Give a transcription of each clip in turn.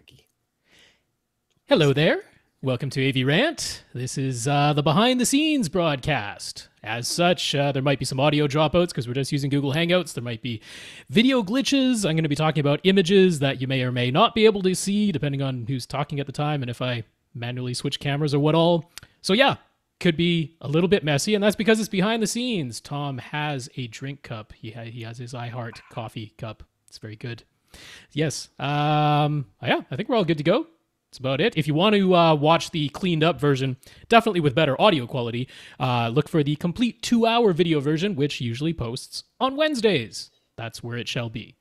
laggy. Hello there. Welcome to AV Rant. This is the behind-the-scenes broadcast. As such, there might be some audio dropouts because we're just using Google Hangouts. There might be video glitches. I'm going to be talking about images that you may or may not be able to see, depending on who's talking at the time and if I manually switch cameras or what all. So yeah, could be a little bit messy, and that's because it's behind the scenes. Tom has a drink cup. He has his iHeart coffee cup. It's very good. Yes. Yeah, I think we're all good to go. That's about it. If you want to watch the cleaned up version, definitely with better audio quality, look for the complete 2-hour video version, which usually posts on Wednesdays. That's where it shall be.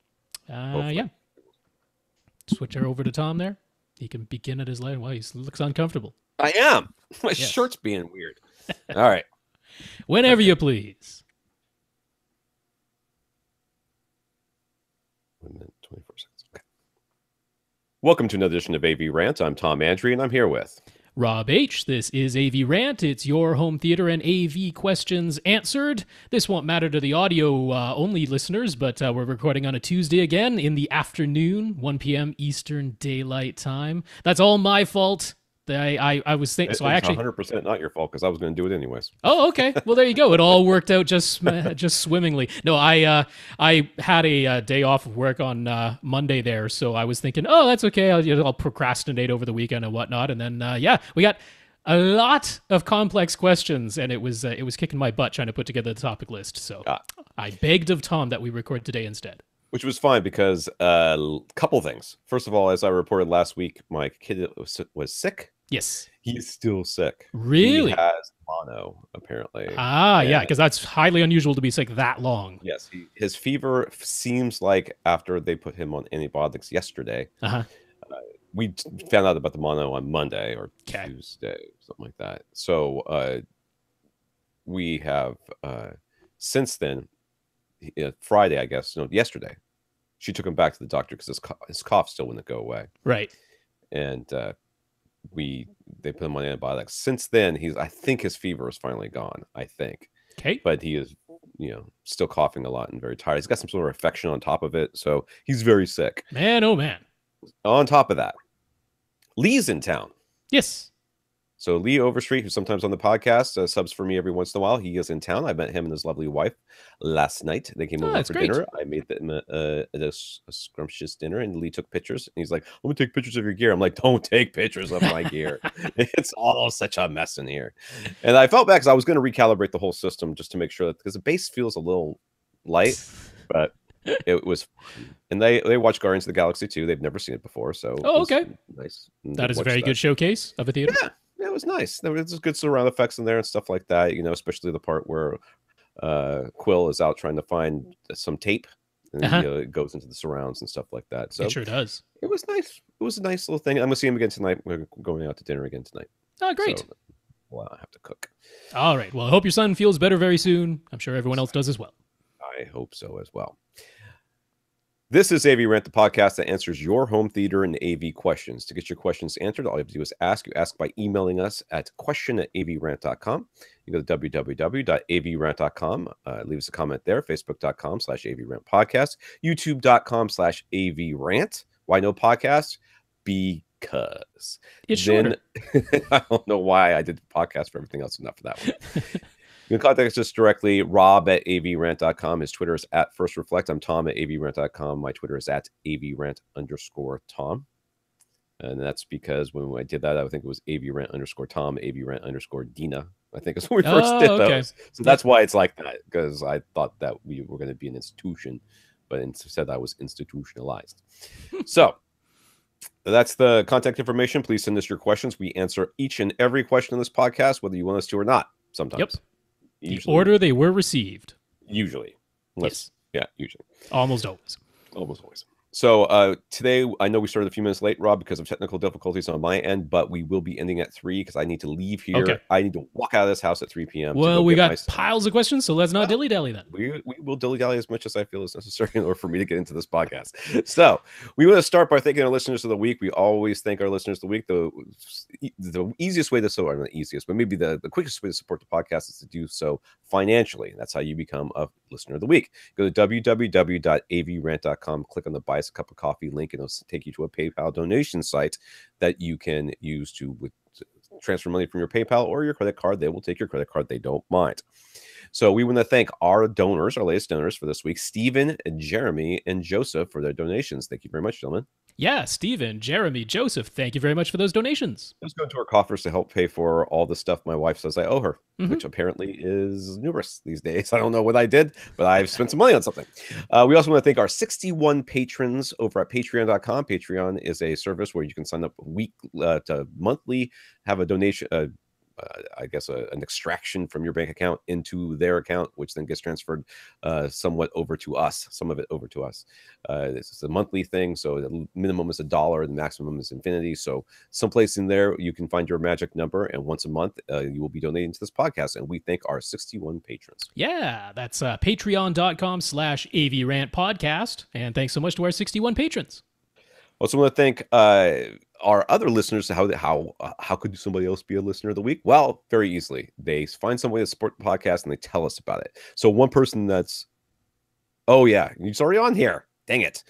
Yeah. Switch her over to Tom there. He can begin at his line. Wow, he looks uncomfortable. I am. My shirt's being weird. All right. Whenever you please. 1 minute, 24 seconds. Okay. Welcome to another edition of AV Rant. I'm Tom Andry, and I'm here with Rob H. This is AV Rant. It's your home theater and AV questions answered. This won't matter to the audio only listeners, but we're recording on a Tuesday again in the afternoon, 1 p.m. Eastern Daylight Time. That's all my fault. I was thinking, so I actually 100% not your fault because I was going to do it anyways. Oh, okay. Well, there you go. It all worked out just swimmingly. No, I had a day off of work on Monday there, so I was thinking, oh, that's okay. I'll procrastinate over the weekend and whatnot. And then we got a lot of complex questions, and it was kicking my butt trying to put together the topic list. So I begged of Tom that we record today instead. Which was fine because a couple things. First of all, as I reported last week, my kid was sick. Yes. He's still sick. Really? He has mono, apparently. Yeah, because that's highly unusual to be sick that long. Yes. His fever seems like after they put him on antibiotics yesterday. We found out about the mono on Monday or Tuesday, something like that. So we have since then, Friday, I guess, no, yesterday, she took him back to the doctor because his cough still wouldn't go away. Right. And they put him on antibiotics. Since then, I think his fever is finally gone. I think. Okay. But he is, still coughing a lot and very tired. He's got some sort of infection on top of it, so he's very sick. Man, oh man. On top of that, Lee's in town. Yes. So Lee Overstreet, who's sometimes on the podcast, subs for me every once in a while. He is in town. I met him and his lovely wife last night. They came over for dinner. I made them a scrumptious dinner, and Lee took pictures. And he's like, "I'm gonna take pictures of your gear." I'm like, "Don't take pictures of my gear. It's all such a mess in here." And I felt bad because I was going to recalibrate the whole system just to make sure that because the bass feels a little light, but it was. And they watch Guardians of the Galaxy too. They've never seen it before, so okay, nice. That is a very good showcase of a theater. Yeah. It was nice. There was good surround effects in there and stuff like that, especially the part where Quill is out trying to find some tape and it goes into the surrounds and stuff like that. So it sure does. It was nice. It was a nice little thing. I'm going to see him again tonight. We're going out to dinner again tonight. Oh, great. So, well, I have to cook. All right. Well, I hope your son feels better very soon. I'm sure everyone else does as well. I hope so as well. This is AV Rant, the podcast that answers your home theater and AV questions. To get your questions answered, all you have to do is ask. You ask by emailing us at question@avrant.com. You go to www.avrant.com. Leave us a comment there. Facebook.com/AVRant podcast. YouTube.com/AVRant. Why no podcast? Because. It's shorter. I don't know why I did the podcast for everything else, not for that one. You can contact us directly, rob@avrant.com. His Twitter is @FirstReflect. I'm Tom @avrant.com. My Twitter is @avrant_Tom. And that's because when I did that, I think it was avrant_Tom, avrant_Dina. I think is when we first did those. So that's why it's like that, because I thought that we were going to be an institution, but instead I was institutionalized. So that's the contact information. Please send us your questions. We answer each and every question in this podcast, whether you want us to or not, sometimes. Yep. Usually. The order they were received. Usually. Yes. Yeah, usually. Almost always. Almost always. So today, I know we started a few minutes late, Rob, because of technical difficulties on my end, but we will be ending at 3 because I need to leave here. Okay. I need to walk out of this house at 3 p.m. Well, we got piles of questions, so let's not dilly-dally then. We will dilly-dally as much as I feel is necessary in order for me to get into this podcast. So we want to start by thanking our listeners of the week. We always thank our listeners of the week. The easiest way to, or not the easiest, but maybe the quickest way to support the podcast is to do so financially. And that's how you become a listener of the week. Go to www.avrant.com, click on the buy us a cup of coffee link, and it'll take you to a PayPal donation site that you can use to transfer money from your PayPal or your credit card. They will take your credit card. They don't mind. So we want to thank our donors, our latest donors for this week, Stephen, Jeremy, and Joseph for their donations. Thank you very much, gentlemen. Yeah, Stephen, Jeremy, Joseph, thank you very much for those donations. Let's go into our coffers to help pay for all the stuff my wife says I owe her, which apparently is numerous these days. I don't know what I did, but I've spent some money on something. We also want to thank our 61 patrons over at patreon.com. Patreon is a service where you can sign up to monthly, have a donation, I guess an extraction from your bank account into their account, which then gets transferred somewhat over to us, some of it over to us. This is a monthly thing, so the minimum is $1, the maximum is infinity. So someplace in there you can find your magic number, and once a month you will be donating to this podcast, and we thank our 61 patrons. Yeah, that's patreon.com/AVRant Podcast, and thanks so much to our 61 patrons. Also want to thank our other listeners. How could somebody else be a listener of the week? Well, very easily. They find some way to support the podcast and they tell us about it. So one person that's, oh yeah, he's already on here. Dang it.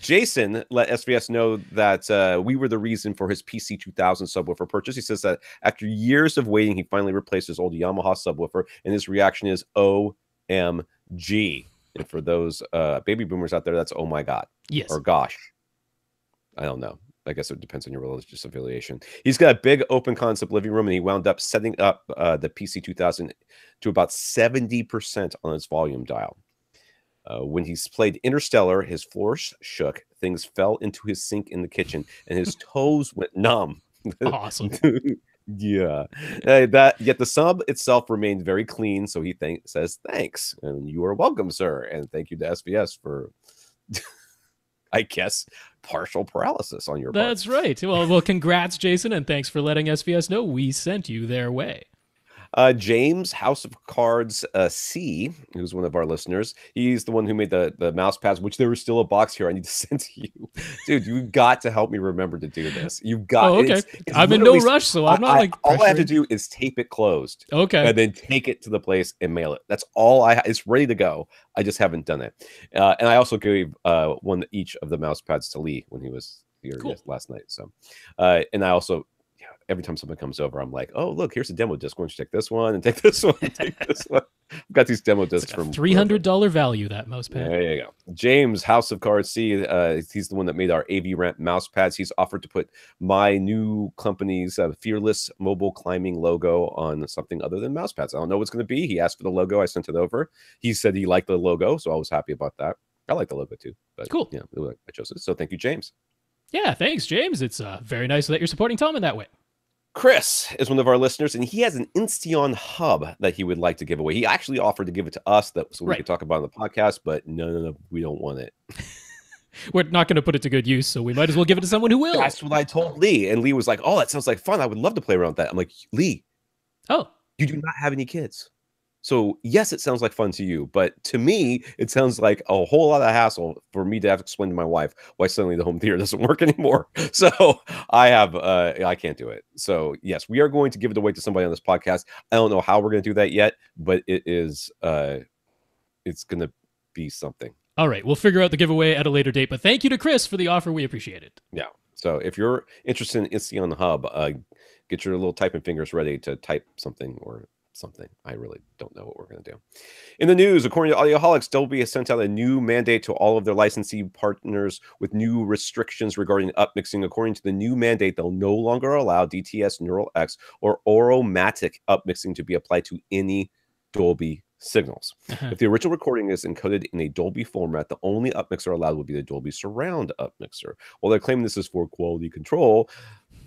Jason let SVS know that we were the reason for his PC 2000 subwoofer purchase. He says that after years of waiting, he finally replaced his old Yamaha subwoofer, and his reaction is OMG. And for those baby boomers out there, that's oh my God. Yes. Or gosh. I don't know. I guess it depends on your religious affiliation. He's got a big open concept living room, and he wound up setting up the PC 2000 to about 70% on its volume dial. When he played Interstellar, his floors shook, things fell into his sink in the kitchen, and his toes went numb. Awesome. Yeah. Yet the sub itself remained very clean, so he says thanks, and you are welcome, sir, and thank you to SBS for... I guess partial paralysis on your part. That's right. Well, congrats, Jason, and thanks for letting SVS know we sent you their way. James, House of Cards C, who's one of our listeners, he's the one who made the mouse pads, which there was still a box here I need to send to you. Dude, you've got to help me remember to do this. You've got okay. I'm in no rush, so I'm not all I have to do is tape it closed. Okay. And then take it to the place and mail it. That's all it's ready to go. I just haven't done it. And I also gave one each of the mouse pads to Lee when he was here last night. So, and I also, every time someone comes over, I'm like, oh, look, here's a demo disc. Why don't you take this one and take this one and take this one? I've got these demo discs from $300 value, that mouse pad. There you go. James, House of Cards C, he's the one that made our AV Rant mouse pads. He's offered to put my new company's Fearless Mobile Climbing logo on something other than mouse pads. I don't know what's going to be. He asked for the logo. I sent it over. He said he liked the logo, so I was happy about that. I like the logo too. But cool. Yeah, I chose it. So thank you, James. Yeah, thanks, James. It's very nice that you're supporting Tom in that way. Chris is one of our listeners, and he has an Insteon hub that he would like to give away. He actually offered to give it to us so we could talk about it on the podcast, but no, we don't want it. We're not going to put it to good use, so we might as well give it to someone who will. That's what I told Lee, and Lee was like, oh, that sounds like fun. I would love to play around with that. I'm like, Lee, you do not have any kids. So yes, it sounds like fun to you, but to me, it sounds like a whole lot of hassle for me to have to explain to my wife why suddenly the home theater doesn't work anymore. So I can't do it. So yes, we are going to give it away to somebody on this podcast. I don't know how we're going to do that yet, but it's going to be something. All right, we'll figure out the giveaway at a later date, but thank you to Chris for the offer. We appreciate it. Yeah. So if you're interested in Insteon Hub, get your little typing fingers ready to type something or something. I really don't know what we're going to do. In the news, according to Audioholics, Dolby has sent out a new mandate to all of their licensee partners with new restrictions regarding upmixing. According to the new mandate, they'll no longer allow DTS, Neural X, or Oromatic upmixing to be applied to any Dolby signals. If the original recording is encoded in a Dolby format, the only upmixer allowed would be the Dolby Surround upmixer. While they're claiming this is for quality control,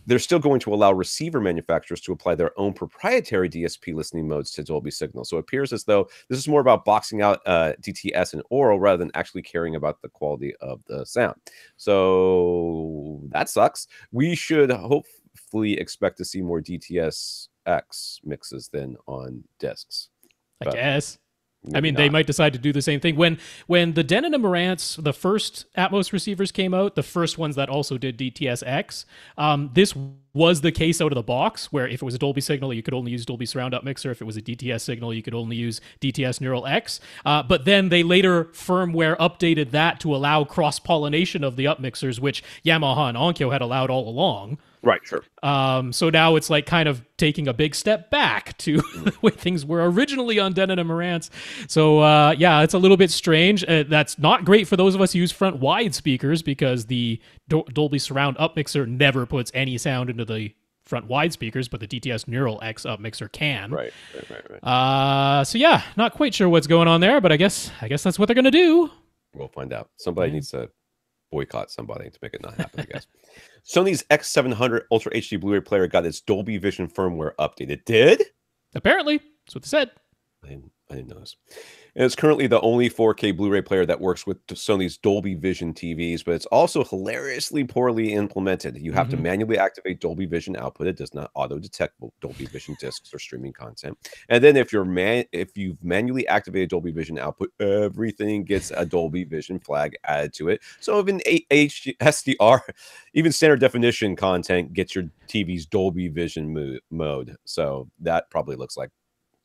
they're still going to allow receiver manufacturers to apply their own proprietary DSP listening modes to Dolby signals. So it appears as though this is more about boxing out DTS and Aural rather than actually caring about the quality of the sound. So that sucks. We should hopefully expect to see more DTS X mixes than on discs. I guess. I mean, they might decide to do the same thing. When the Denon and Marantz, the first Atmos receivers came out, the first ones that also did DTS-X, this was the case out of the box, where if it was a Dolby signal, you could only use Dolby Surround Up Mixer. If it was a DTS signal, you could only use DTS Neural X. But then they later firmware updated that to allow cross-pollination of the up mixers, which Yamaha and Onkyo had allowed all along. Right, sure. So now it's like kind of taking a big step back to the way things were originally on Denon and Marantz. So yeah, it's a little bit strange. That's not great for those of us who use front wide speakers, because the Dolby Surround Up Mixer never puts any sound into the front wide speakers, but the DTS Neural X Up Mixer can. Right. So yeah, not quite sure what's going on there, but I guess that's what they're gonna do. We'll find out. Somebody needs to boycott somebody to make it not happen, I guess. Sony's X700 Ultra HD Blu-ray player got its Dolby Vision firmware update. It did? Apparently. That's what they said. I didn't know this. And it's currently the only 4K Blu-ray player that works with Sony's Dolby Vision TVs, but it's also hilariously poorly implemented. You have to manually activate Dolby Vision output. It does not auto-detect Dolby Vision discs or streaming content. And then if you've manually activated Dolby Vision output, everything gets a Dolby Vision flag added to it. So even HDR, even standard definition content gets your TV's Dolby Vision mode. So that probably looks like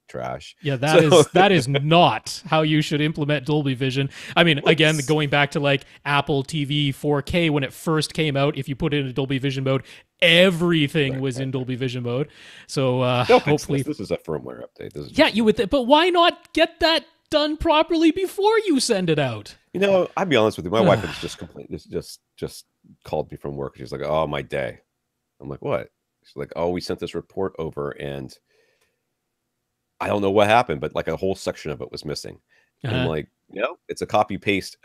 trash. Yeah, that is not how you should implement Dolby Vision. I mean, again, going back to like Apple TV 4K when it first came out, if you put it in Dolby Vision mode, everything was in Dolby Vision mode. So hopefully this is a firmware update. You would, but why not get that done properly before you send it out? You know, I'll be honest with you. My wife has just called me from work. She's like, "Oh, my day." I'm like, "What?" She's like, "Oh, we sent this report over and I don't know what happened, but like a whole section of it was missing." And I'm like, it's a copy paste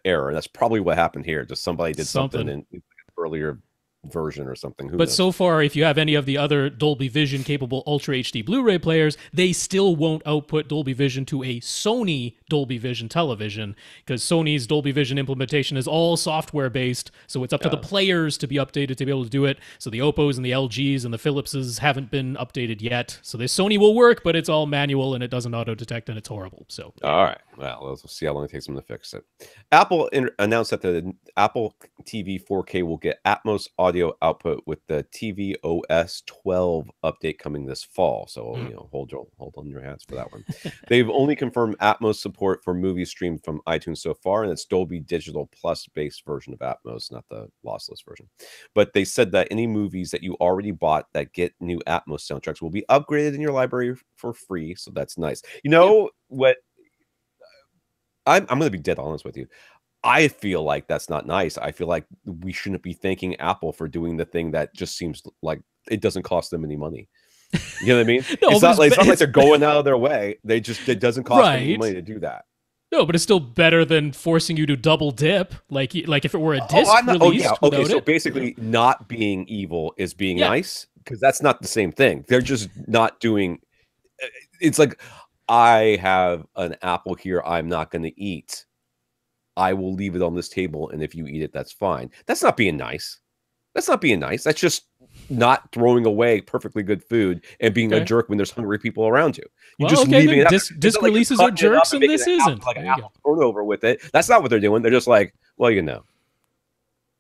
error. That's probably what happened here. Just somebody did something in an earlier version or something. Who knows? So far, if you have any of the other Dolby Vision capable Ultra HD Blu-ray players, they still won't output Dolby Vision to a Sony Dolby Vision television, because Sony's Dolby Vision implementation is all software based. So it's up to the players to be updated to be able to do it. So the Oppos and the LGs and the Philipses haven't been updated yet. So this Sony will work, but it's all manual and it doesn't auto detect and it's horrible. So all right, well, let's see how long it takes them to fix it. Apple announced that the Apple TV 4K will get Atmos audio output with the TV OS 12 update coming this fall. So hold on your hats for that one. They've only confirmed Atmos support for movies streamed from iTunes so far, and it's Dolby Digital Plus based version of Atmos, not the lossless version. But they said that any movies that you already bought that get new Atmos soundtracks will be upgraded in your library for free. So that's nice. You know what? I'm going to be dead honest with you. I feel like that's not nice. I feel like we shouldn't be thanking Apple for doing the thing that just seems like it doesn't cost them any money. You know what I mean? No, it's not like they're going out of their way. It doesn't cost them any money to do that. No, but it's still better than forcing you to double dip, like if it were a disc released. Okay, so basically, not being evil is being nice, because that's not the same thing. They're just not doing. It's like, I have an apple here I'm not going to eat. I will leave it on this table, and if you eat it, that's fine. That's not being nice. That's not being nice. That's just not throwing away perfectly good food and being a jerk when there's hungry people around you. You're just leaving it. Disc releases are jerks, and this isn't. Like an apple turnover with it. That's not what they're doing. They're just like, well,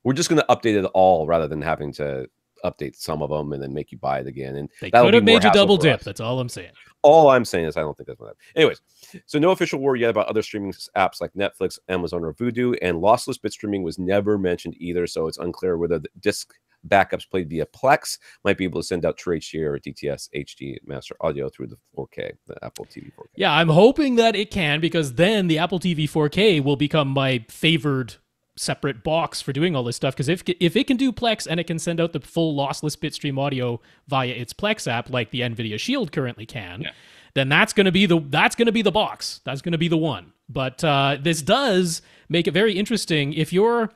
we're just going to update it all rather than having to update some of them and then make you buy it again. And they could have made you double dip. That's all I'm saying. All I'm saying is I don't think that's what happened. Anyways, so no official word yet about other streaming apps like Netflix, Amazon, or Vudu, and lossless bit streaming was never mentioned either, so it's unclear whether the disc backups played via Plex might be able to send out True HD or DTS HD master audio through the 4K, the Apple TV 4K. Yeah, I'm hoping that it can, because then the Apple TV 4K will become my favored separate box for doing all this stuff, because if it can do Plex and it can send out the full lossless bitstream audio via its Plex app like the NVIDIA Shield currently can, then that's going to be the box. That's going to be the one. But this does make it very interesting. If you're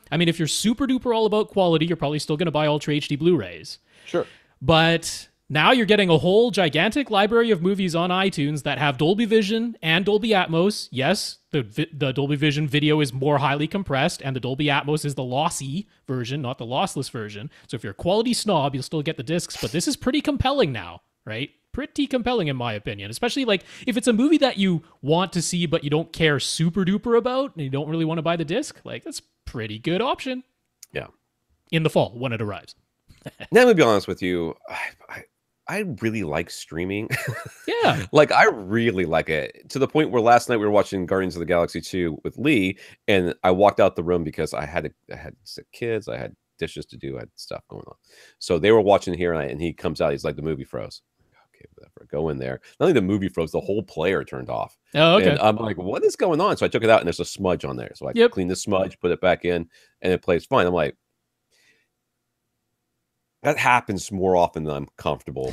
super duper all about quality, you're probably still going to buy Ultra HD Blu-rays. Sure. But now you're getting a whole gigantic library of movies on iTunes that have Dolby Vision and Dolby Atmos. Yes, the Dolby Vision video is more highly compressed, and the Dolby Atmos is the lossy version, not the lossless version. So if you're a quality snob, you'll still get the discs, but this is pretty compelling now, right? pretty compelling in my opinion, especially like if it's a movie that you want to see but you don't care super duper about and you don't really want to buy the disc. Like, that's a pretty good option. Yeah. In the fall when it arrives. Now, I'm gonna be honest with you. I really like streaming. Yeah. Like, I really like it, to the point where last night we were watching Guardians of the Galaxy 2 with Lee, and I walked out the room because I had sick kids, I had dishes to do, I had stuff going on. So they were watching here, and he comes out, he's like, the movie froze. Okay, whatever. Go in there. Not only the movie froze, the whole player turned off. Oh, okay. And I'm like, what is going on? So I took it out, and there's a smudge on there. So I cleaned the smudge, put it back in, and it plays fine. I'm like, that happens more often than I'm comfortable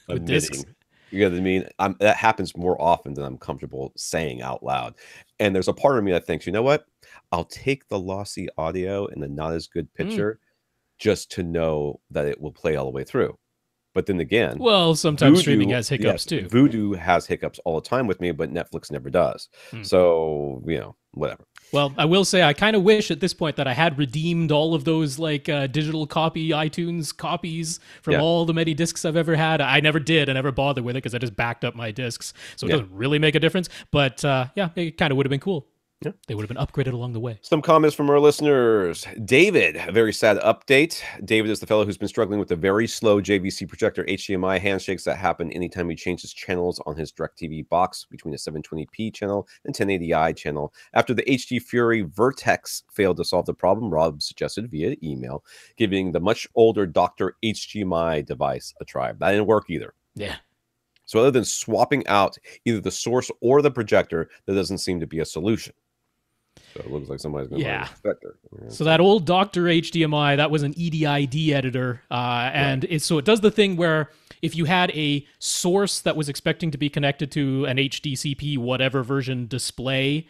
with admitting. You know what I mean? That happens more often than I'm comfortable saying out loud. And there's a part of me that thinks, you know what? I'll take the lossy audio and the not as good picture just to know that it will play all the way through. But then again, well, sometimes streaming has hiccups too. Vudu has hiccups all the time with me, but Netflix never does. So, whatever. Well, I will say I kind of wish at this point that I had redeemed all of those like digital copy iTunes copies from all the many discs I've ever had. I never did. I never bothered with it because I just backed up my discs. So it doesn't really make a difference. But it kind of would have been cool. Yeah. They would have been upgraded along the way. Some comments from our listeners. David, a very sad update. David is the fellow who's been struggling with a very slow JVC projector HDMI handshakes that happen anytime he changes channels on his DirecTV box between the 720p channel and 1080i channel. After the HD Fury Vertex failed to solve the problem, Rob suggested via email giving the much older Dr. HDMI device a try. That didn't work either. Yeah. So other than swapping out either the source or the projector, there doesn't seem to be a solution. So it looks like somebody's going to buy a projector. So that old Dr. HDMI, that was an EDID editor. And it does the thing where if you had a source that was expecting to be connected to an HDCP, whatever version display,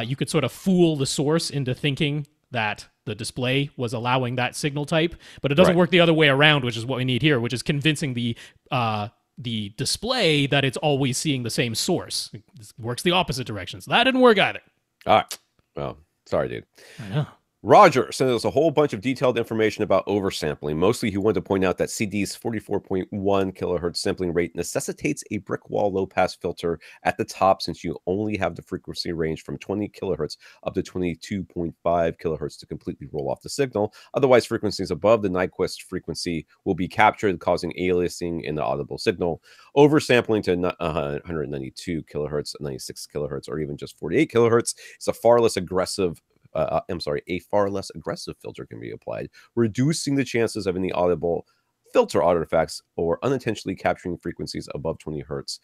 you could sort of fool the source into thinking that the display was allowing that signal type. But it doesn't work the other way around, which is what we need here, which is convincing the display that it's always seeing the same source. It works the opposite direction. So that didn't work either. All right. Well, sorry, dude. I know. Roger sent us a whole bunch of detailed information about oversampling. Mostly, he wanted to point out that CD's 44.1 kilohertz sampling rate necessitates a brick wall low-pass filter at the top, since you only have the frequency range from 20 kilohertz up to 22.5 kilohertz to completely roll off the signal. Otherwise, frequencies above the Nyquist frequency will be captured, causing aliasing in the audible signal. Oversampling to 192 kilohertz, 96 kilohertz, or even just 48 kilohertz is a far less aggressive filter can be applied, reducing the chances of any audible filter artifacts or unintentionally capturing frequencies above 20 kilohertz,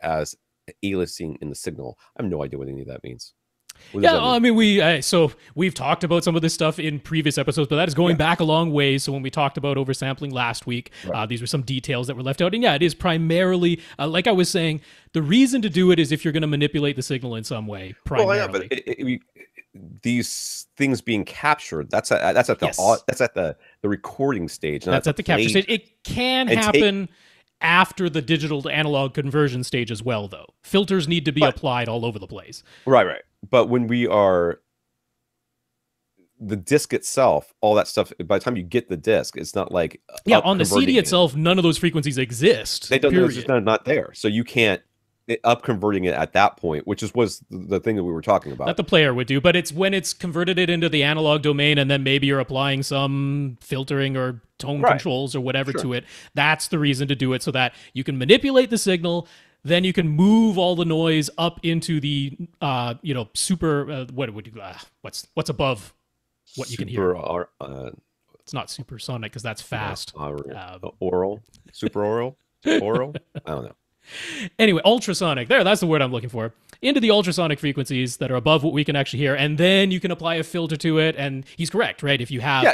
as aliasing in the signal. I have no idea what any of that means. I mean, we've talked about some of this stuff in previous episodes, but that is going back a long way. So when we talked about oversampling last week, these were some details that were left out. And it is primarily, like I was saying, the reason to do it is if you're going to manipulate the signal in some way, primarily. Well, yeah, but these things being captured, that's at the recording stage. That's at the capture stage. It can happen after the digital to analog conversion stage as well, though. Filters need to be applied all over the place. Right. But when we are the disc itself, all that stuff, by the time you get the disc, it's not like on the CD itself, none of those frequencies exist. They don't. It's just not there, so you can't up converting it at that point, which was the thing that we were talking about. That the player would do, but it's when it's converted it into the analog domain, and then maybe you're applying some filtering or tone controls or whatever to it. That's the reason to do it, so that you can manipulate the signal. Then you can move all the noise up into the super. What would you? What's above what you can hear? It's not supersonic because that's fast. Oral, super oral. I don't know. Anyway, ultrasonic. That's the word I'm looking for. Into the ultrasonic frequencies that are above what we can actually hear, and then you can apply a filter to it. And he's correct, right? If you have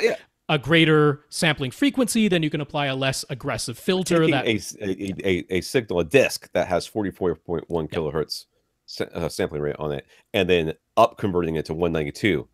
a greater sampling frequency, then you can apply a less aggressive filter. A signal, a disc that has 44.1 kilohertz sampling rate on it, and then up converting it to 192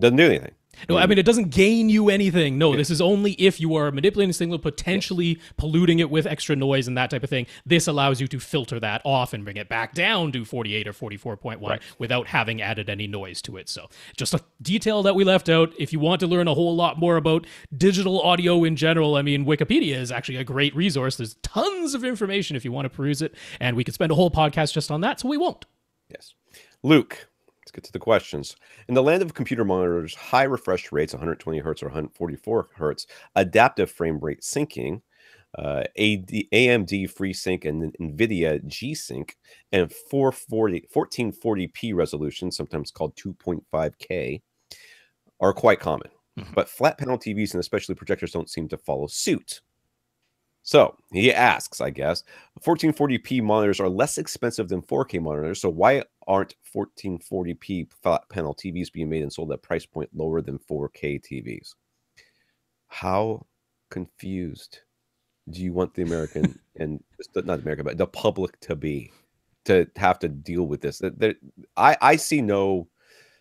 doesn't do anything. No, I mean, it doesn't gain you anything. No, this is only if you are manipulating the signal, potentially polluting it with extra noise and that type of thing. This allows you to filter that off and bring it back down to 48 or 44.1 without having added any noise to it. So just a detail that we left out. If you want to learn a whole lot more about digital audio in general, I mean, Wikipedia is actually a great resource. There's tons of information if you want to peruse it, and we could spend a whole podcast just on that, so we won't. Yes. Luke. Let's get to the questions. In the land of computer monitors, high refresh rates, 120 hertz or 144 hertz, adaptive frame rate syncing, AMD FreeSync and NVIDIA G-Sync, and 1440p resolution, sometimes called 2.5K, are quite common. But flat panel TVs and especially projectors don't seem to follow suit. So he asks, I guess, 1440p monitors are less expensive than 4K monitors. So why aren't 1440p flat panel TVs being made and sold at a price point lower than 4K TVs? How confused do you want the American and not America, but the public to be to have to deal with this? I see no.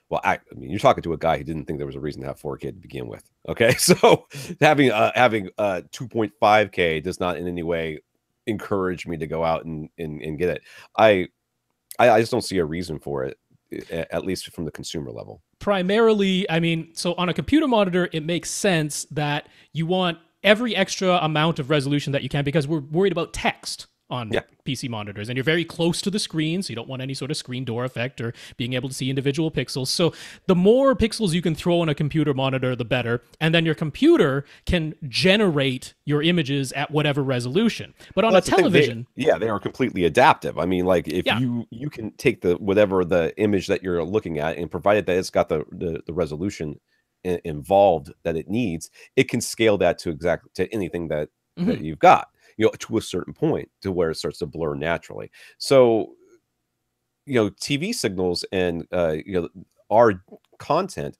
Well, I mean, you're talking to a guy who didn't think there was a reason to have 4K to begin with. Okay, so having 2.5K does not in any way encourage me to go out and get it. I just don't see a reason for it, at least from the consumer level. Primarily, I mean, so on a computer monitor, it makes sense that you want every extra amount of resolution that you can because we're worried about text on PC monitors, and you're very close to the screen, so you don't want any sort of screen door effect or being able to see individual pixels. So the more pixels you can throw on a computer monitor, the better, and then your computer can generate your images at whatever resolution. But on a television, they are completely adaptive. I mean, like if you can take whatever the image that you're looking at, and provided that it's got the resolution involved that it needs, it can scale that to anything that you've got. To a certain point to where it starts to blur naturally. So, TV signals and, our content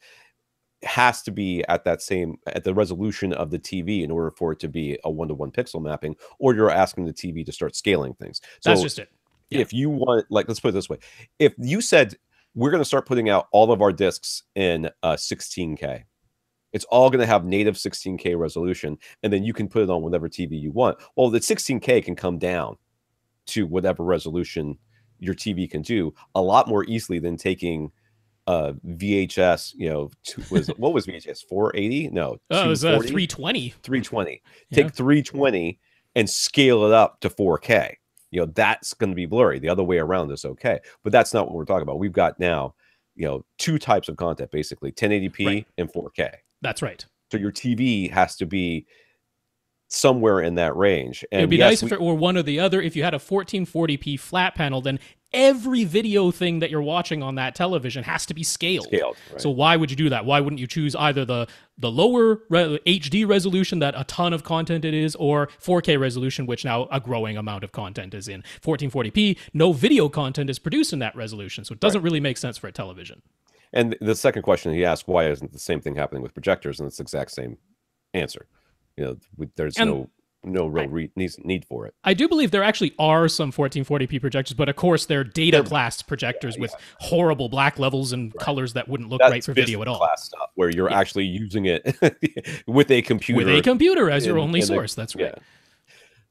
has to be at the resolution of the TV in order for it to be a 1-to-1 pixel mapping, or you're asking the TV to start scaling things. So that's just it. Yeah. If you want, let's put it this way. If you said, we're going to start putting out all of our discs in 16K, it's all going to have native 16K resolution, and then you can put it on whatever TV you want. Well, the 16K can come down to whatever resolution your TV can do a lot more easily than taking VHS. What was VHS? 480? No, it was 320. 320. Take 320 and scale it up to 4K. That's going to be blurry. The other way around is okay, but that's not what we're talking about. We've got now, two types of content, basically 1080p and 4K. That's right. So your TV has to be somewhere in that range. And it would be nice if it were one or the other. If you had a 1440p flat panel, then every video thing that you're watching on that television has to be scaled. Right. So why would you do that? Why wouldn't you choose either the lower HD resolution that a ton of content it is, or 4K resolution, which now a growing amount of content is in? 1440p, no video content is produced in that resolution, so it doesn't really make sense for a television. And the second question he asked, why isn't the same thing happening with projectors? And it's the exact same answer. There's no real need for it. I do believe there actually are some 1440p projectors, but of course they're data class projectors with horrible black levels and colors that wouldn't look right for video at all. Class stuff where you're actually using it with a computer. With a computer as your only source. That's right. Yeah.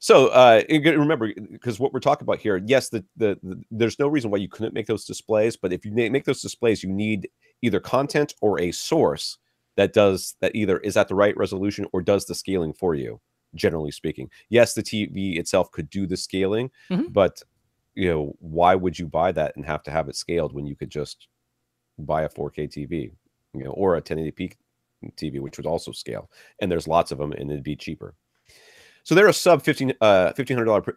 So remember, because what we're talking about here, yes, there's no reason why you couldn't make those displays, but if you make those displays, you need either content or a source that either is at the right resolution or does the scaling for you, generally speaking. Yes, the TV itself could do the scaling, but why would you buy that and have to have it scaled when you could just buy a 4K TV, or a 1080p TV, which would also scale? And there's lots of them, and it'd be cheaper. So there are sub $1,500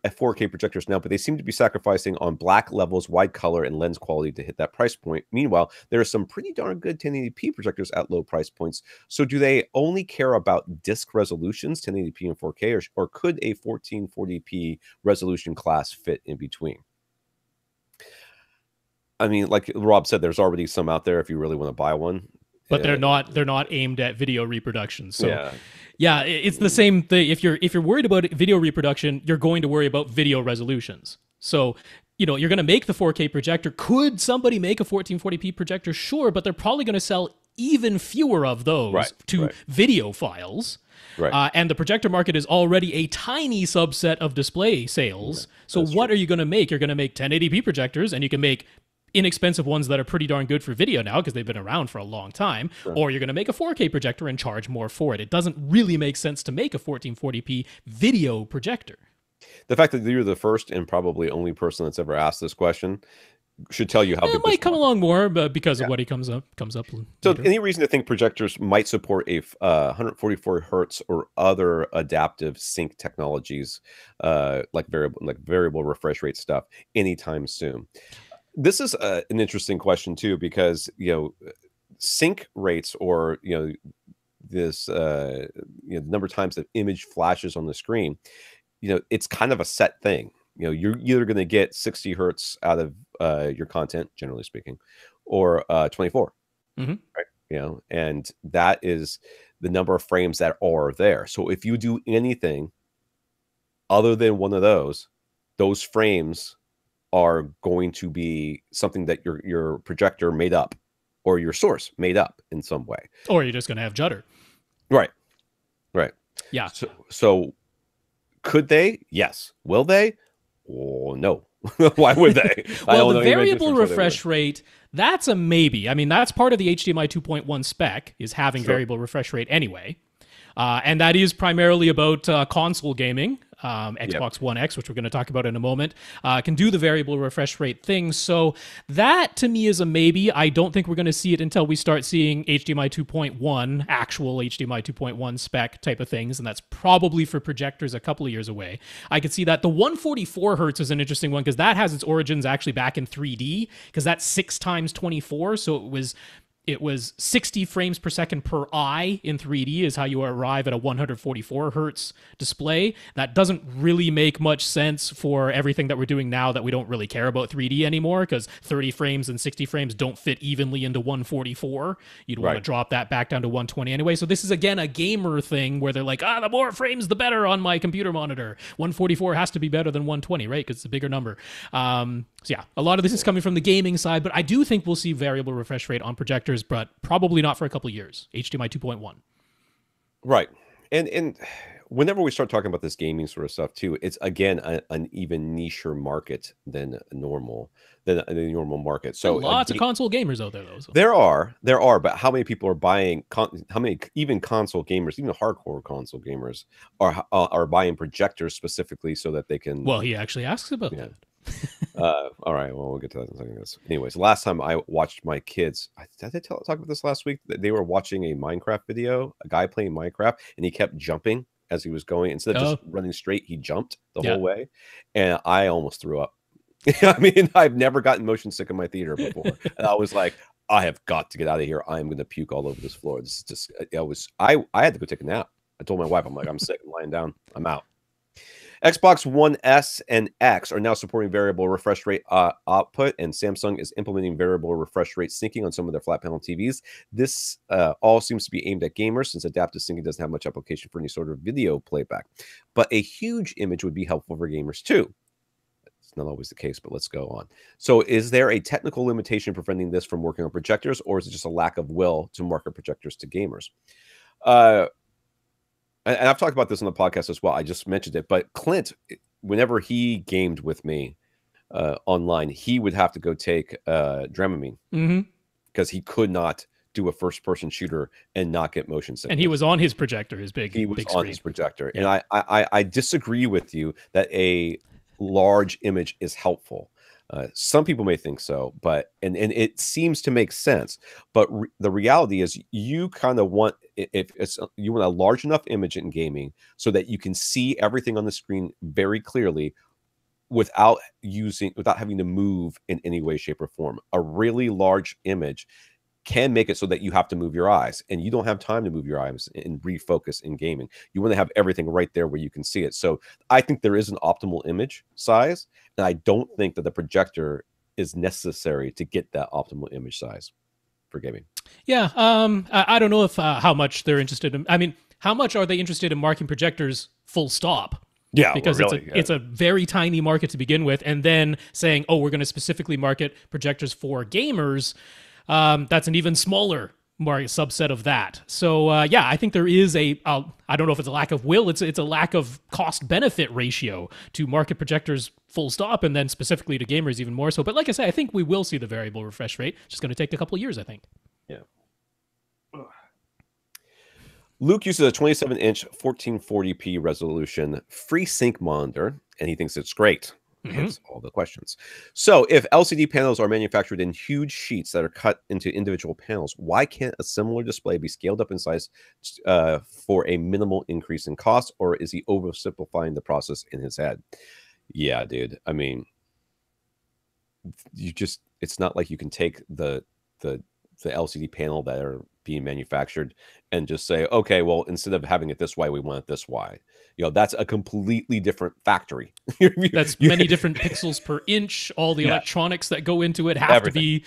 4K projectors now, but they seem to be sacrificing on black levels, wide color, and lens quality to hit that price point. Meanwhile, there are some pretty darn good 1080p projectors at low price points. So do they only care about disc resolutions, 1080p and 4K, or could a 1440p resolution class fit in between? I mean, like Rob said, there's already some out there if you really want to buy one. But they're not aimed at video reproduction. So yeah, it's the same thing. If you're worried about video reproduction, you're going to worry about video resolutions. So, you're going to make the 4K projector. Could somebody make a 1440p projector? Sure, but they're probably going to sell even fewer of those to video files. And the projector market is already a tiny subset of display sales. So what are you going to make? You're going to make 1080p projectors, and you can make inexpensive ones that are pretty darn good for video now because they've been around for a long time, or you're going to make a 4K projector and charge more for it. It doesn't really make sense to make a 1440p video projector. The fact that you're the first and probably only person that's ever asked this question should tell you how big it might come along more, but because of what he comes up later. So any reason to think projectors might support a 144 hertz or other adaptive sync technologies like variable refresh rate stuff anytime soon? This is an interesting question too, because sync rates, or this the number of times that image flashes on the screen, it's kind of a set thing. You're either going to get 60 hertz out of your content, generally speaking, or 24, right? And that is the number of frames that are there. So if you do anything other than one of those frames are going to be something that your projector made up, or your source made up in some way, or you're just going to have judder. Right. Yeah. So could they? Yes. Will they? Oh, no. Why would they? Well, the variable refresh rate, that's a maybe. I mean, that's part of the HDMI 2.1 spec, is having variable refresh rate anyway. And that is primarily about console gaming. Xbox One X, which we're going to talk about in a moment, can do the variable refresh rate thing. So that, to me, is a maybe. I don't think we're going to see it until we start seeing HDMI 2.1, actual HDMI 2.1 spec type of things, and that's probably for projectors a couple of years away. I could see that. The 144 hertz is an interesting one, because that has its origins actually back in 3D, because that's 6 times 24, so it was 60 frames per second per eye in 3D is how you arrive at a 144 hertz display. That doesn't really make much sense for everything that we're doing now, that we don't really care about 3D anymore, because 30 frames and 60 frames don't fit evenly into 144. You'd want to drop that back down to 120 anyway. So this is, again, a gamer thing where they're like, the more frames, the better on my computer monitor. 144 has to be better than 120, right? Because it's a bigger number. So yeah, a lot of this is coming from the gaming side, but I do think we'll see variable refresh rate on projectors, but probably not for a couple of years. HDMI 2.1. Right. And whenever we start talking about this gaming sort of stuff too, it's, again, an even nicher market than the normal market. So lots of console gamers out there, though. So. There are, but how many people are buying? How many even console gamers, even hardcore console gamers, are buying projectors specifically so that they can? Well, he actually asks about that. All right, well, we'll get to that in a second. Anyways, last time I watched my kids, did I talk about this last week? They were watching a Minecraft video, a guy playing Minecraft, and he kept jumping as he was going. Instead of just running straight, he jumped the whole way, and I almost threw up. I mean, I've never gotten motion sick in my theater before, and I was like, I have got to get out of here. I am going to puke all over this floor. This is just, I had to go take a nap. I told my wife, I'm like, I'm sick. I'm lying down. I'm out. Xbox One S and X are now supporting variable refresh rate output, and Samsung is implementing variable refresh rate syncing on some of their flat panel TVs. This all seems to be aimed at gamers, since adaptive syncing doesn't have much application for any sort of video playback. But a huge image would be helpful for gamers too. It's not always the case, but let's go on. So is there a technical limitation preventing this from working on projectors, or is it just a lack of will to market projectors to gamers? And I've talked about this on the podcast as well. I just mentioned it, but Clint, whenever he gamed with me online, he would have to go take Dramamine because he could not do a first-person shooter and not get motion sickness. And he was on his projector, his big his projector. Yeah. And I disagree with you that a large image is helpful. Some people may think so, but and it seems to make sense. But the reality is, you kind of want you want a large enough image in gaming so that you can see everything on the screen very clearly without having to move in any way, shape, or form. A really large image can make it so that you have to move your eyes, and you don't have time to move your eyes and refocus in gaming. You want to have everything right there where you can see it. So I think there is an optimal image size, and I don't think that the projector is necessary to get that optimal image size for gaming. Yeah, I don't know if how much they're interested in. I mean, how much are they interested in marking projectors full stop? Yeah, because it's a very tiny market to begin with, and then saying, oh, we're going to specifically market projectors for gamers. That's an even smaller market subset of that. So yeah, I think there is I don't know if it's a lack of will, it's a lack of cost benefit ratio to market projectors full stop, and then specifically to gamers even more so. But like I said, I think we will see the variable refresh rate. It's just going to take a couple of years, I think. Yeah. Luke uses a 27-inch 1440p resolution FreeSync monitor, and he thinks it's great. Hence all the questions. So if LCD panels are manufactured in huge sheets that are cut into individual panels, why can't a similar display be scaled up in size for a minimal increase in cost? Or is he oversimplifying the process in his head? Yeah, dude. I mean, it's not like you can take the LCD panel that are being manufactured and just say, okay, well, instead of having it this way, we want it this way. That's a completely different factory. That's many different pixels per inch. All the electronics that go into it have to be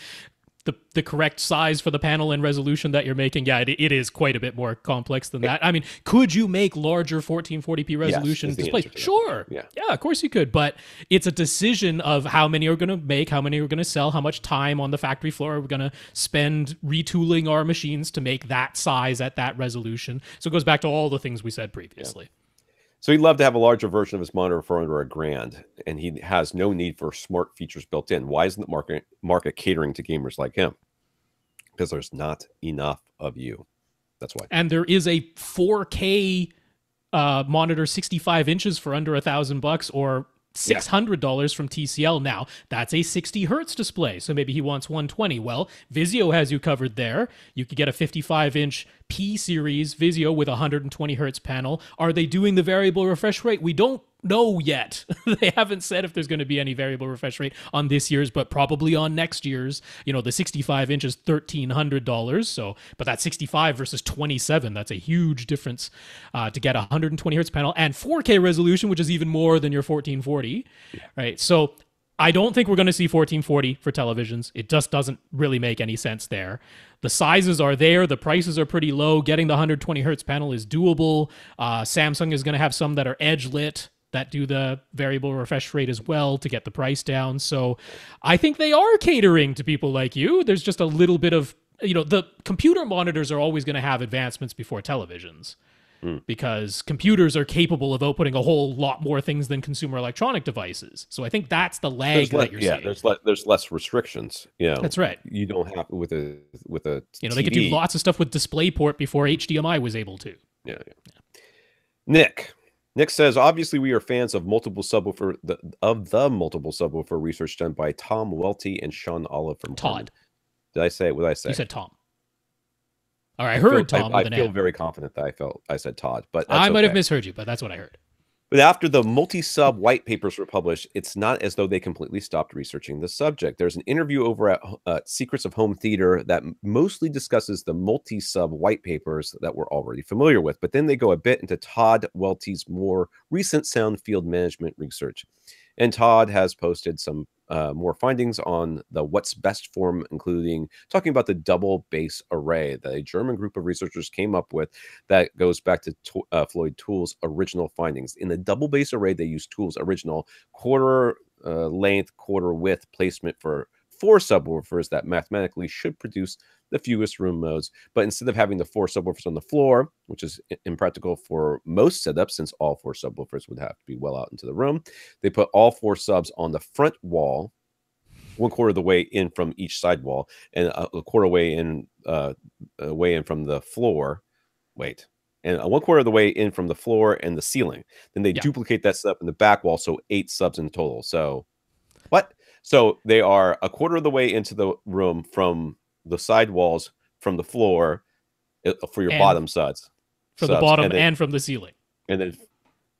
the correct size for the panel and resolution that you're making. Yeah, it is quite a bit more complex than that. I mean, could you make larger 1440p resolution displays? Sure. Yeah, of course you could. But it's a decision of how many are going to make, how many are going to sell, how much time on the factory floor we're going to spend retooling our machines to make that size at that resolution. So it goes back to all the things we said previously. Yeah. So he'd love to have a larger version of his monitor for under $1,000, and he has no need for smart features built in. Why isn't the market catering to gamers like him? Because there's not enough of you. That's why. And there is a 4K monitor, 65 inches for under $1,000, or $600 from TCL. Now that's a 60 hertz display, so maybe he wants 120. Well, Vizio has you covered there. You could get a 55-inch P series Vizio with a 120 hertz panel. Are they doing the variable refresh rate? We don't know yet. They haven't said if there's going to be any variable refresh rate on this year's, but probably on next year's. The 65 inch is $1,300. So, but that's 65 versus 27. That's a huge difference to get a 120 hertz panel and 4K resolution, which is even more than your 1440. Right. So I don't think we're going to see 1440 for televisions. It just doesn't really make any sense there. The sizes are there. The prices are pretty low. Getting the 120 hertz panel is doable. Samsung is going to have some that are edge lit that do the variable refresh rate as well to get the price down. So I think they are catering to people like you. There's just a little bit of, the computer monitors are always going to have advancements before televisions because computers are capable of outputting a whole lot more things than consumer electronic devices. So I think that's the lag that you're seeing. There's less restrictions. That's right. You don't have with a they could do lots of stuff with DisplayPort before HDMI was able to. Yeah. Nick says, obviously, we are fans of multiple subwoofer the multiple subwoofer research done by Tom Welty and Sean Olive from Todd. Harman. Did I say what I say? You said Tom. All right, I heard Tom. I feel very confident that I said Todd, but I might have misheard you, but that's what I heard. But after the multi-sub white papers were published, it's not as though they completely stopped researching the subject. There's an interview over at Secrets of Home Theater that mostly discusses the multi-sub white papers that we're already familiar with, but then they go a bit into Todd Welty's more recent sound field management research. And Todd has posted some more findings on the what's best form, including talking about the double base array that a German group of researchers came up with that goes back to Floyd Toole's original findings. In the double base array, they used Toole's original quarter length, quarter width placement for 4 subwoofers that mathematically should produce the fewest room modes. But instead of having the 4 subwoofers on the floor, which is impractical for most setups since all 4 subwoofers would have to be well out into the room, they put all 4 subs on the front wall, 1/4 of the way in from each side wall, and a quarter way in from the floor. And 1/4 of the way in from the floor and the ceiling. Then they duplicate that setup in the back wall, so 8 subs in total. So what? So they are 1/4 of the way into the room from the side walls, from the floor, for your bottom subs. From the bottom and from the ceiling. And then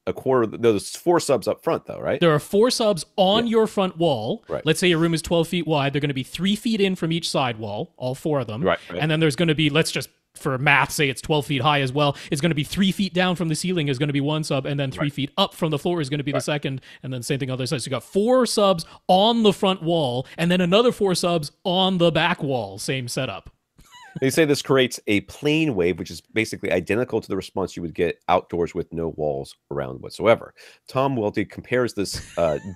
1/4, there's 4 subs up front, though, right? There are 4 subs on your front wall. Right. Let's say your room is 12 feet wide. They're going to be 3 feet in from each side wall, all 4 of them. Right. And then there's going to be, let's just, for math, say it's 12 feet high as well. It's going to be 3 feet down from the ceiling is going to be 1 sub, and then 3 feet up from the floor is going to be the second, and then same thing on the other side. So you got 4 subs on the front wall, and then another 4 subs on the back wall. Same setup. They say this creates a plane wave, which is basically identical to the response you would get outdoors with no walls around whatsoever. Tom Welty compares this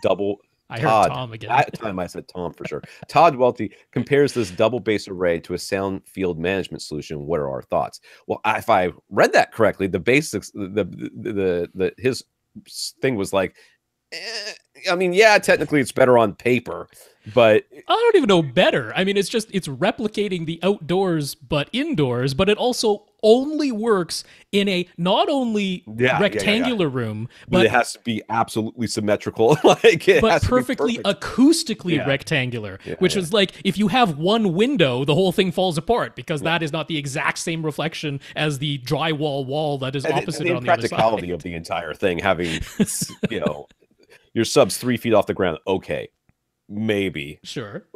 double I heard Tom again. That time I said Tom for sure. Todd Welty compares this double bass array to a sound field management solution. What are our thoughts? Well, if I read that correctly, the basics, his thing was like, I mean, yeah, technically it's better on paper, but I don't even know better. I mean, it's replicating the outdoors but indoors, but it also only works in a not only rectangular room, but it has to be absolutely symmetrical, like it but has perfectly to be perfect. acoustically rectangular, which is like if you have one window, the whole thing falls apart because that is not the exact same reflection as the drywall wall that is opposite on the other side. Practicality of the entire thing, having your subs 3 feet off the ground, okay. Maybe sure,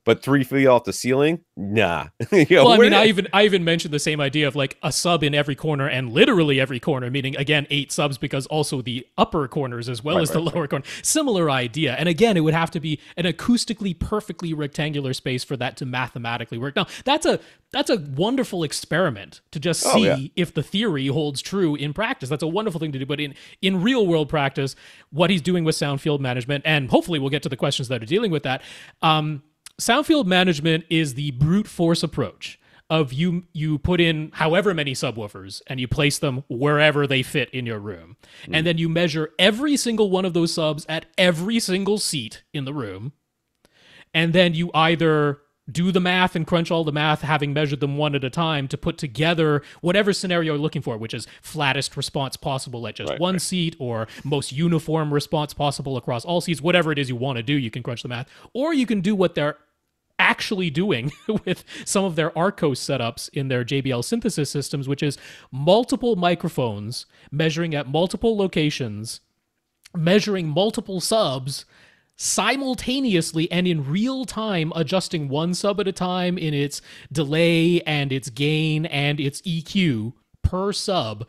but 3 feet off the ceiling, nah. Well, I mean, I even mentioned the same idea of like a sub in every corner, and literally every corner, meaning again 8 subs because also the upper corners as well as the lower corner. Similar idea, and again, it would have to be an acoustically perfectly rectangular space for that to mathematically work. Now, that's a wonderful experiment to just see if the theory holds true in practice. That's a wonderful thing to do, but in real world practice, what he's doing with sound field management, and hopefully we'll get to the questions that are dealing with that. Sound field management is the brute force approach of you put in however many subwoofers and you place them wherever they fit in your room. And then you measure every single one of those subs at every single seat in the room. And then you either do the math and crunch all the math, having measured them one at a time, to put together whatever scenario you're looking for, which is flattest response possible at just one seat, or most uniform response possible across all seats. Whatever it is you want to do, you can crunch the math. Or you can do what they're actually doing with some of their Arcos setups in their JBL synthesis systems, which is multiple microphones measuring at multiple locations, measuring multiple subs, simultaneously and in real time adjusting one sub at a time in its delay and its gain and its EQ per sub,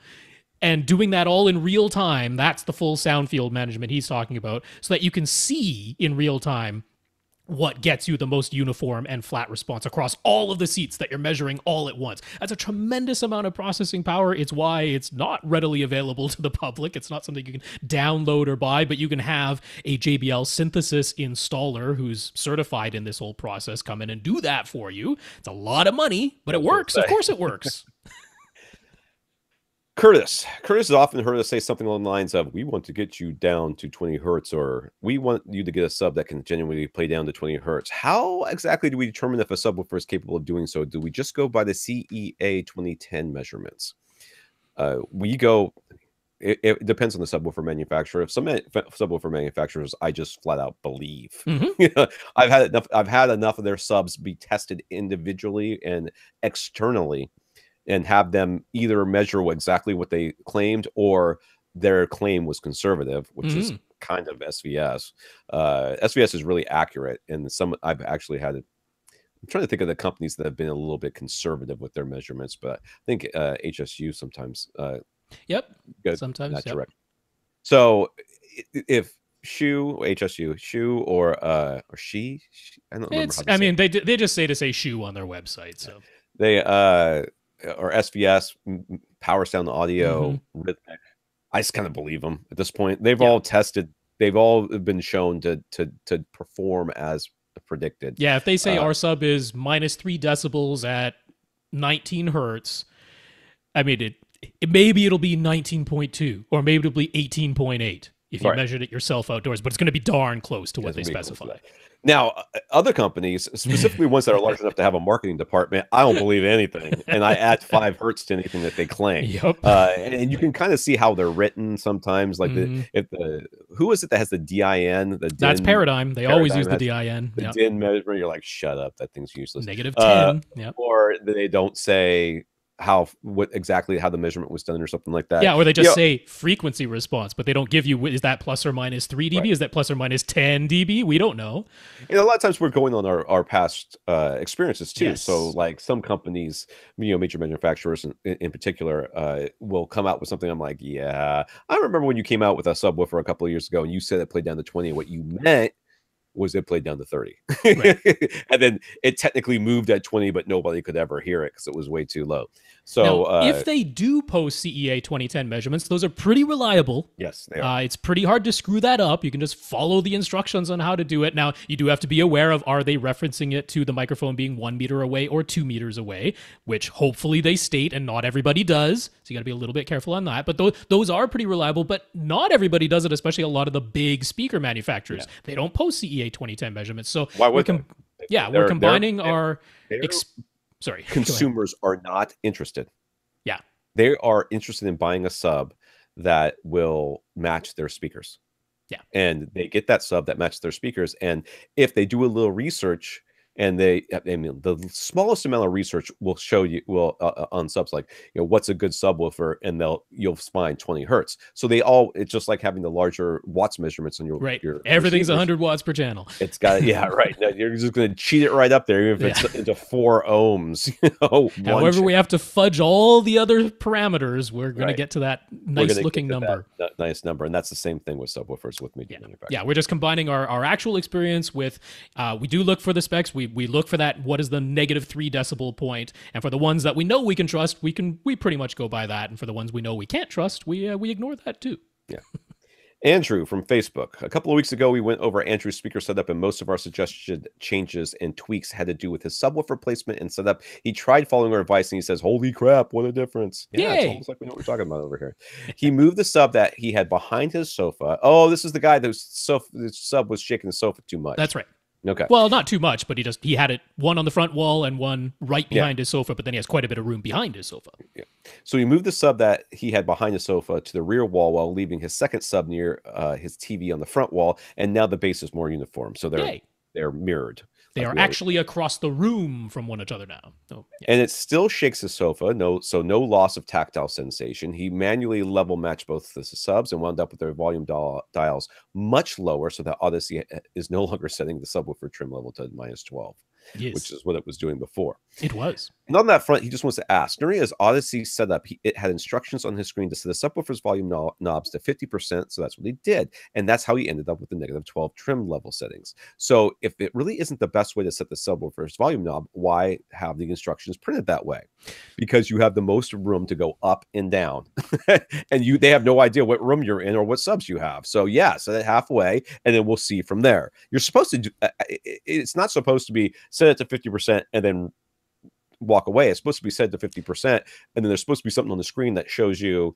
and doing that all in real time. That's the full sound field management he's talking about, so that you can see in real time what gets you the most uniform and flat response across all of the seats that you're measuring all at once. That's a tremendous amount of processing power. It's why it's not readily available to the public. It's not something you can download or buy, but you can have a JBL synthesis installer who's certified in this whole process come in and do that for you. It's a lot of money, but it works. Of course it works. Curtis has often heard us say something along the lines of, we want to get you down to 20 hertz, or we want you to get a sub that can genuinely play down to 20 hertz. How exactly do we determine if a subwoofer is capable of doing so? Do we just go by the CEA 2010 measurements? It depends on the subwoofer manufacturer. If some subwoofer manufacturers, I just flat out believe. I've had enough of their subs be tested individually and externally, and have them either measure exactly what they claimed, or their claim was conservative, which is kind of SVS. SVS is really accurate, and I've actually had it. I'm trying to think of the companies that have been a little bit conservative with their measurements, but I think HSU sometimes. Sometimes. Direct. So if HSU, or she, I don't remember. I mean, they just say to say shoe on their website, so they or SVS, Power Sound Audio, Rhythmic. I just kind of believe them at this point. They've all tested. They've all been shown to perform as predicted. Yeah, if they say our sub is -3 decibels at 19 hertz, I mean, maybe it'll be 19.2, or maybe it'll be 18.8 if you measured it yourself outdoors, but it's going to be darn close to what they specify. Now, other companies, specifically ones that are large enough to have a marketing department, I don't believe anything, and I add 5 hertz to anything that they claim. And you can kind of see how they're written sometimes. Like who is it that has the DIN? That's Paradigm. They always use the DIN. The DIN measurement. You're like, shut up, that thing's useless. -10. Or they don't say exactly how the measurement was done or something like that. Yeah, or they just say frequency response, but they don't give you, is that plus or minus 3 dB? Is that plus or minus 10 dB? We don't know. And a lot of times we're going on our past experiences too. Yes. So like some companies, major manufacturers in particular, will come out with something. I'm like, yeah, I remember when you came out with a subwoofer a couple of years ago and you said it played down to 20. What you meant was it played down to 30. Right. And then it technically moved at 20, but nobody could ever hear it because it was way too low. So now, if they do post CEA 2010 measurements, those are pretty reliable. Yes, they are. It's pretty hard to screw that up. You can just follow the instructions on how to do it. Now, you do have to be aware of, are they referencing it to the microphone being 1 meter away or 2 meters away, which hopefully they state, and not everybody does. So you got to be a little bit careful on that. But those are pretty reliable, but not everybody does it, especially a lot of the big speaker manufacturers. Yeah. They don't post CEA 2010 measurements. So why would we're combining our... Sorry. Consumers are not interested. Yeah. They are interested in buying a sub that will match their speakers. Yeah. And they get that sub that matches their speakers. And if they do a little research, and the smallest amount of research will show you on subs, like, what's a good subwoofer, and you'll find 20 hertz. So it's just like having the larger watts measurements on your everything's 100 watts per channel. It's got right. Now, you're just going to cheat it right up there, even if it's into 4 ohms. However, we have to fudge all the other parameters. We're going to get to that nice looking number. That nice number, and that's the same thing with subwoofers with media manufacturers. Yeah, we're just combining our actual experience with. We do look for the specs. We look for that, what is the -3 decibel point, and for the ones that we know we can trust, we pretty much go by that, and for the ones we know we can't trust, we ignore that too. Yeah. Andrew from Facebook. A couple of weeks ago, we went over Andrew's speaker setup, and most of our suggested changes and tweaks had to do with his subwoofer placement and setup. He tried following our advice, and he says, "Holy crap, what a difference!" Yeah, it's almost like we know what we're talking about over here. He moved the sub that he had behind his sofa. Oh, this is the guy whose sub was shaking the sofa too much. That's right. Okay. Well, not too much, but he had it one on the front wall and one right behind his sofa, but then he has quite a bit of room behind his sofa. Yeah. So he moved the sub that he had behind his sofa to the rear wall while leaving his second sub near his TV on the front wall, and now the base is more uniform. So they're mirrored. They are actually across the room from one another now. Oh, yeah. And it still shakes his sofa, no loss of tactile sensation. He manually level matched both the subs and wound up with their volume dials much lower, so that Odyssey is no longer setting the subwoofer trim level to -12. Yes. Which is what it was doing before. It was. And on that front, he just wants to ask, during his Odyssey setup, it had instructions on his screen to set the subwoofer's volume knobs to 50%, so that's what he did. And that's how he ended up with the -12 trim level settings. So if it really isn't the best way to set the subwoofer's volume knob, why have the instructions printed that way? Because you have the most room to go up and down. And they have no idea what room you're in or what subs you have. So yeah, set it halfway, and then we'll see from there. You're supposed to do, it's not supposed to be set it to 50% and then walk away. It's supposed to be set to 50%, and then there's supposed to be something on the screen that shows you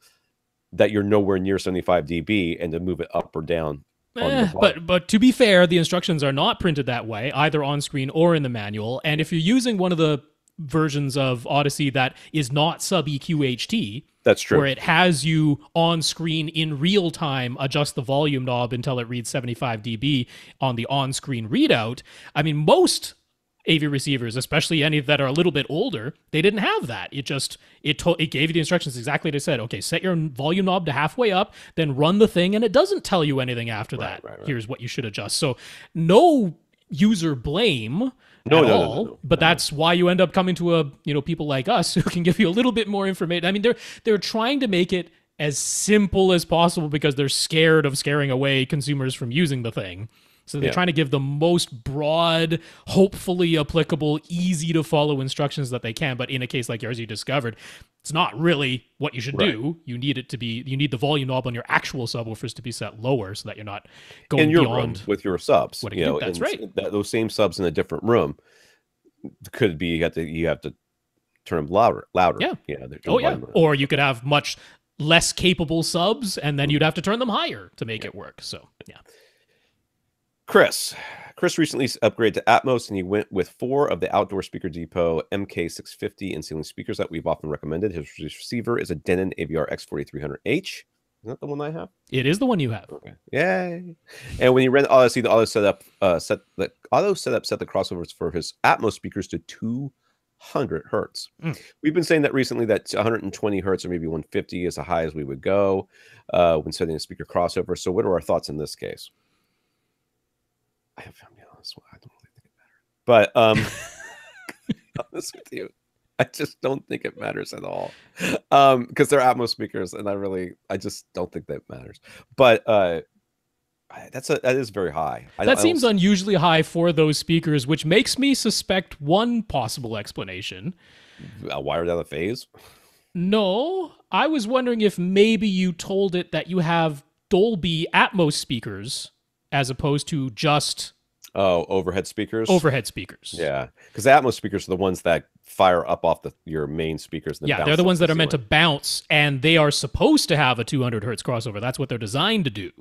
that you're nowhere near 75 dB and to move it up or down. But to be fair, the instructions are not printed that way, either on screen or in the manual. And if you're using one of the versions of Odyssey that is not sub EQ HT, that's true, where it has you on screen in real time adjust the volume knob until it reads 75 dB on the on-screen readout. I mean, most AV receivers, especially any that are a little bit older, they didn't have that. It gave you the instructions exactly as it said. Okay, set your volume knob to halfway up, then run the thing, and it doesn't tell you anything after that. Right. Here's what you should adjust. So no user blame at all, but that's why you end up coming to people like us who can give you a little bit more information. I mean, they're trying to make it as simple as possible because they're scared of scaring away consumers from using the thing. So they're trying to give the most broad, hopefully applicable, easy to follow instructions that they can. But in a case like yours, you discovered it's not really what you should do. You need you need the volume knob on your actual subwoofers to be set lower so that you're not going in your beyond room with your subs. That's right. Those same subs in a different room could be you have to turn them louder. Yeah. Or you could have much less capable subs, and then you'd have to turn them higher to make it work. So yeah. Chris recently upgraded to Atmos, and he went with 4 of the Outdoor Speaker Depot MK650 and ceiling speakers that we've often recommended. His receiver is a Denon AVR X4300H. Is that the one I have? It is the one you have. Okay. Yay. And when he ran Odyssey, the auto setup set the crossovers for his Atmos speakers to 200 hertz. We've been saying that recently, that 120 hertz or maybe 150 is as high as we would go when setting a speaker crossover. So what are our thoughts in this case? I don't really think it matters. But honest with you, I just don't think it matters at all. Because they're Atmos speakers, and I just don't think that matters. But That is very high. That seems unusually high for those speakers, which makes me suspect one possible explanation. Wired out of phase? No, I was wondering if maybe you told it that you have Dolby Atmos speakers as opposed to just overhead speakers. Overhead speakers. Yeah, because the Atmos speakers are the ones that fire up off your main speakers. Yeah, they're the ones that are meant to bounce, and they are supposed to have a 200 hertz crossover. That's what they're designed to do.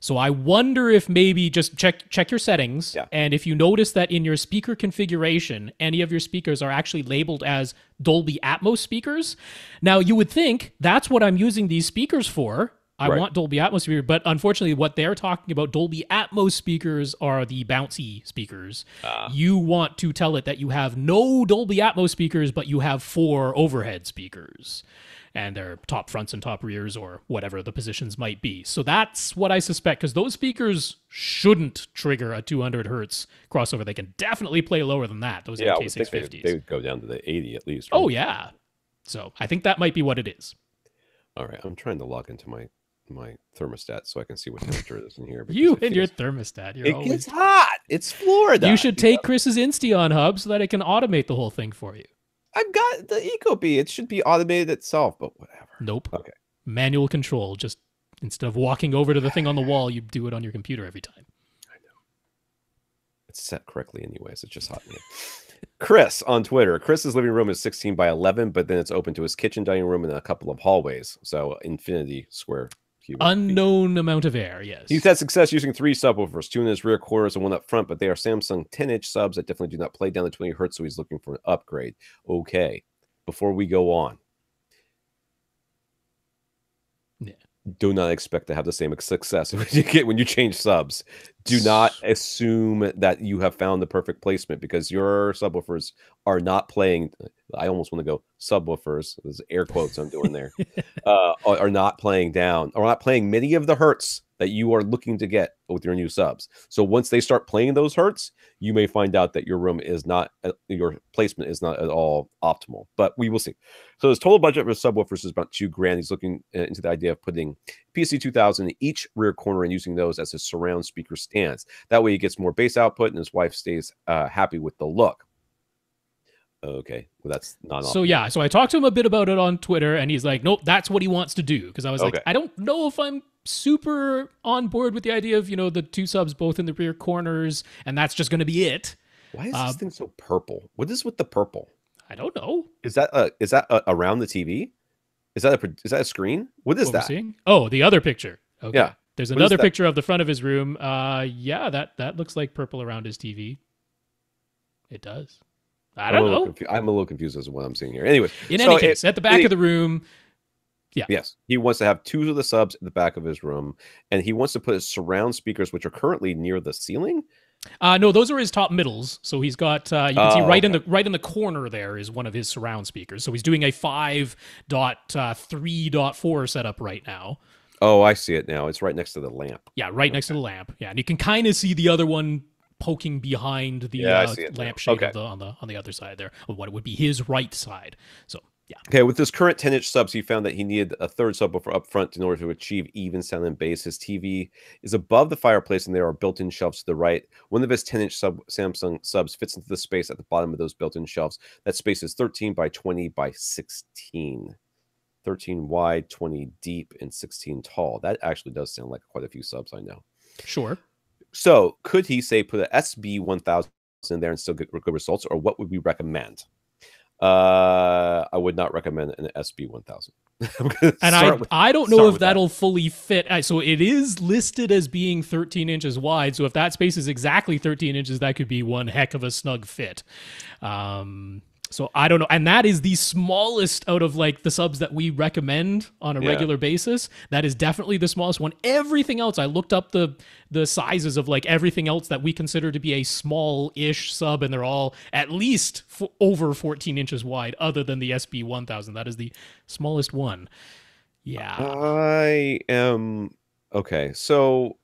So I wonder if maybe just check your settings, and if you notice that in your speaker configuration, any of your speakers are actually labeled as Dolby Atmos speakers. Now, you would think that's what I'm using these speakers for. I want Dolby Atmos speakers, but unfortunately what they're talking about, Dolby Atmos speakers are the bouncy speakers. You want to tell it that you have no Dolby Atmos speakers, but you have 4 overhead speakers. And they're top fronts and top rears or whatever the positions might be. So that's what I suspect, because those speakers shouldn't trigger a 200 hertz crossover. They can definitely play lower than that. Those are K650s. They would go down to the 80 at least. Right? Oh, yeah. So I think that might be what it is. All right. I'm trying to log into my thermostat so I can see what temperature it is in here. You and your thermostat. It gets hot. It's Florida. You should take Chris's Insteon hub so that it can automate the whole thing for you. I've got the Ecobee. It should be automated itself, but whatever. Nope. Okay. Manual control. Just instead of walking over to the thing on the wall, you do it on your computer every time. I know. It's set correctly anyways. It's just hot in here. Chris on Twitter. Chris's living room is 16 by 11, but then it's open to his kitchen, dining room, and a couple of hallways. So infinity square. Unknown amount of air, yes. He's had success using 3 subwoofers, 2 in his rear quarters and 1 up front, but they are Samsung 10-inch subs that definitely do not play down to 20 hertz, so he's looking for an upgrade. Okay, before we go on, do not expect to have the same success when you change subs. Do not assume that you have found the perfect placement, because your subwoofers are not playing. I almost want to go subwoofers. There's air quotes I'm doing there. Are not playing down, or not playing many of the hertz that you are looking to get with your new subs. So once they start playing those hertz, you may find out that your room is not, your placement is not at all optimal, but we will see. So his total budget for subwoofers is about $2,000. He's looking into the idea of putting PC2000 in each rear corner and using those as his surround speaker stands. That way he gets more bass output and his wife stays happy with the look. Okay, well, that's not so. Yeah, so I talked to him a bit about it on Twitter, and he's like, "Nope, that's what he wants to do." Because I was like, I don't know if I'm super on board with the idea of the 2 subs both in the rear corners, and that's just going to be it. Why is this thing so purple? What is with the purple? I don't know. Is that around the TV? Is that a screen? What is that? Seeing? Oh, the other picture. Okay. Yeah, there's another picture of the front of his room. Yeah, that looks like purple around his TV. It does. I don't know. I'm a little confused as to what I'm seeing here. Anyway, in any case, at the back of the room, yes, he wants to have 2 of the subs at the back of his room, and he wants to put his surround speakers, which are currently near the ceiling. No, those are his top middles. So he's got you can see right in the corner there is one of his surround speakers. So he's doing a 5.3.4 setup right now. Oh, I see it now. It's right next to the lamp. Yeah, right next to the lamp. Yeah, and you can kind of see the other one poking behind the lampshade on the other side there, of what would be his right side. So yeah. Okay, with his current 10-inch subs, he found that he needed a 3rd subwoofer up front in order to achieve even sound and bass. His TV is above the fireplace, and there are built-in shelves to the right. One of his 10-inch Samsung subs fits into the space at the bottom of those built-in shelves. That space is 13 by 20 by 16. 13 wide, 20 deep, and 16 tall. That actually does sound like quite a few subs, I know. Sure. So could he say put a SB1000 in there and still get good results, or what would we recommend? I would not recommend an SB1000. And I don't know if that'll fully fit. So it is listed as being 13 inches wide. So if that space is exactly 13 inches, that could be one heck of a snug fit. So I don't know. And that is the smallest out of like the subs that we recommend on a regular basis. That is definitely the smallest one. Everything else, I looked up the sizes of like everything else that we consider to be a small-ish sub, and they're all at least over 14 inches wide, other than the SB1000. That is the smallest one. Yeah. I am... Okay, so...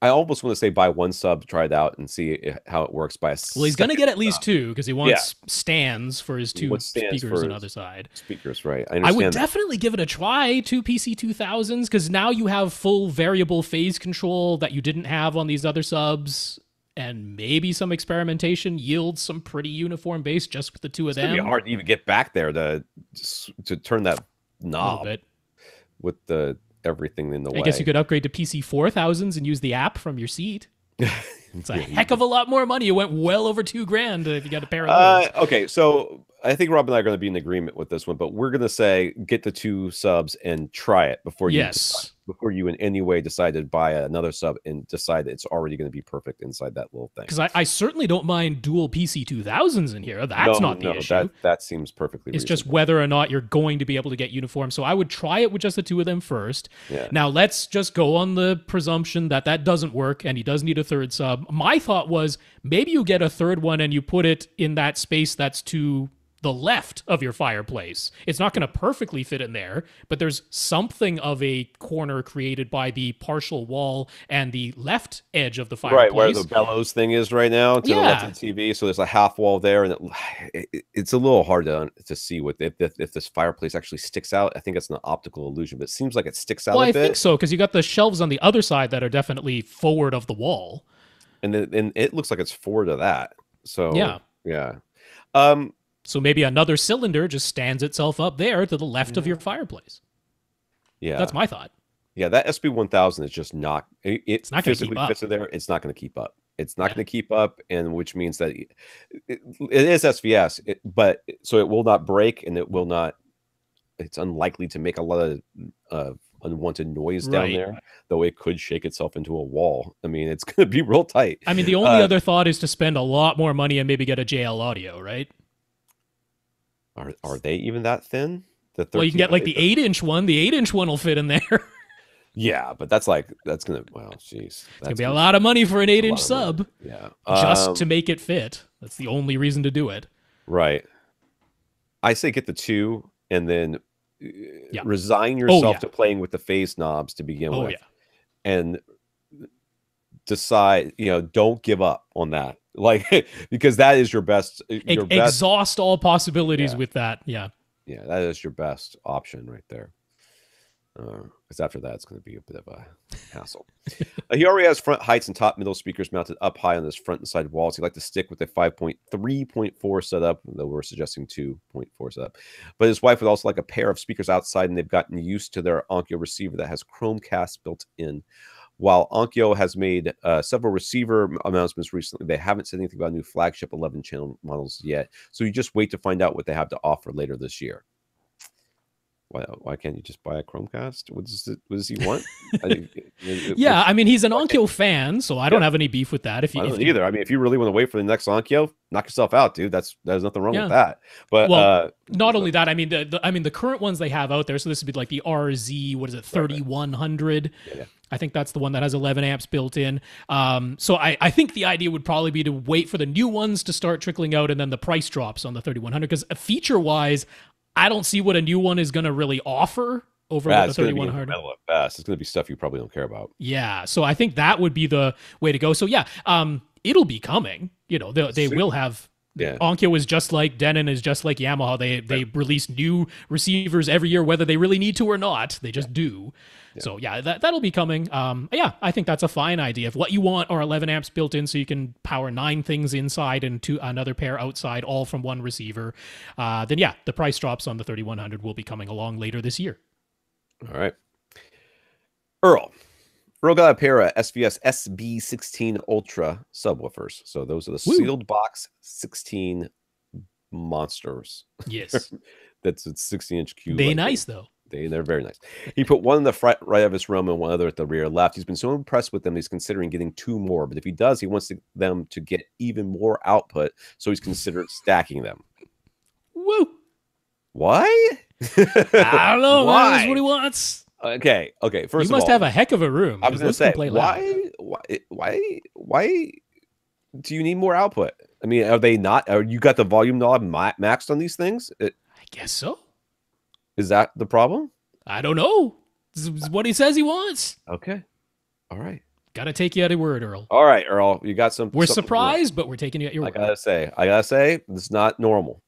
I almost want to say buy one sub, try it out, and see how it works. Well, he's going to get at least two because he wants stands for his two speakers on the other side. Speakers, right? I would definitely give it a try. Two PC-2000s, because now you have full variable phase control that you didn't have on these other subs, and maybe some experimentation yields some pretty uniform bass just with the two of them. It's gonna be hard to even get back there to turn that knob with the everything in the way. I guess you could upgrade to PC-4000s and use the app from your seat. It's a heck of a lot more money. It went well over $2,000 if you got a pair of those. Okay, so I think Rob and I are going to be in agreement with this one, but we're going to say get the two subs and try it before you in any way decide to buy another sub and decide that it's already going to be perfect inside that little thing. Because I certainly don't mind dual PC-2000s in here. That's not the issue. That seems perfectly It's reasonable. just whether or not you're going to be able to get uniform. So I would try it with just the two of them first. Yeah. Now let's just go on the presumption that that doesn't work and he does need a third sub. My thought was maybe you get a third one and you put it in that space that's to the left of your fireplace. It's not going to perfectly fit in there, but there's something of a corner created by the partial wall and the left edge of the fireplace. Right, where the bellows thing is right now to the left of the TV. So there's a half wall there, and it's a little hard to see with if this fireplace actually sticks out. I think it's an optical illusion, but it seems like it sticks out a bit. Well, I think so, because you got the shelves on the other side that are definitely forward of the wall. And it looks like it's forward of that. So yeah. So maybe another cylinder just stands itself up there to the left of your fireplace. Yeah. That's my thought. Yeah, that SB1000 is just not... It's not going to keep up. Fits in there. It's not going to keep up. It's not going to keep up, and which means that it is SVS, but so it will not break, and it will not... It's unlikely to make a lot of unwanted noise down there, though it could shake itself into a wall. I mean, it's going to be real tight. I mean, the only other thought is to spend a lot more money and maybe get a JL Audio, right? Are they even that thin? Well, you can get like the 8-inch one. The 8-inch one will fit in there. Yeah, but that's gonna. Well, jeez, it's gonna be a lot of money for an 8-inch sub. Yeah, just to make it fit. That's the only reason to do it. Right. I say get the two and then resign yourself to playing with the phase knobs to begin with, and decide. Don't give up on that. Like, because that is your best. Exhaust all possibilities with that. Yeah, that is your best option right there. Because after that, it's going to be a bit of a hassle. He already has front heights and top middle speakers mounted up high on his front and side walls. He'd like to stick with a 5.3.4 setup, though we're suggesting 2.4 setup. But his wife would also like a pair of speakers outside, and they've gotten used to their Onkyo receiver that has Chromecast built in. While Onkyo has made several receiver announcements recently, they haven't said anything about new flagship 11-channel models yet. So you just wait to find out what they have to offer later this year. Why can't you just buy a Chromecast? What does he want? I mean, he's an Onkyo fan, so I don't have any beef with that. I don't either. I mean, if you really want to wait for the next Onkyo, knock yourself out, dude. There's nothing wrong with that. But not only that, I mean, the current ones they have out there. So this would be like the RZ, 3100. Yeah. I think that's the one that has 11 amps built in. So I think the idea would probably be to wait for the new ones to start trickling out, and then the price drops on the 3100. Because feature-wise, I don't see what a new one is going to really offer over the 3100. It's going to be stuff you probably don't care about. Yeah, so I think that would be the way to go. So it'll be coming. They will have. Onkyo is just like Denon, is just like Yamaha. They release new receivers every year, whether they really need to or not. They just do. Yeah. So that'll be coming. I think that's a fine idea. If what you want are 11 amps built in, so you can power 9 things inside and another pair outside, all from one receiver, then the price drops on the 3100 will be coming along later this year. All right. Earl got a pair of SVS SB16 Ultra subwoofers. So those are the sealed box 16 monsters. Yes. That's a 16-inch cube. They're nice, though. They're very nice. He put one in the front right of his room and one other at the rear left. He's been so impressed with them, he's considering getting 2 more. But if he does, he wants them to get even more output. So he's considered stacking them. Woo! Why? I don't know. Why? That's what he wants. Okay. First of all, you must have a heck of a room. I was going to say, why do you need more output? I mean, are you got the volume knob maxed on these things? I guess so. Is that the problem? I don't know. This is what he says he wants. Okay. All right. Gotta take you at your word, Earl. All right, Earl, you got some. We're surprised, but we're taking you at your word. I gotta say, it's not normal.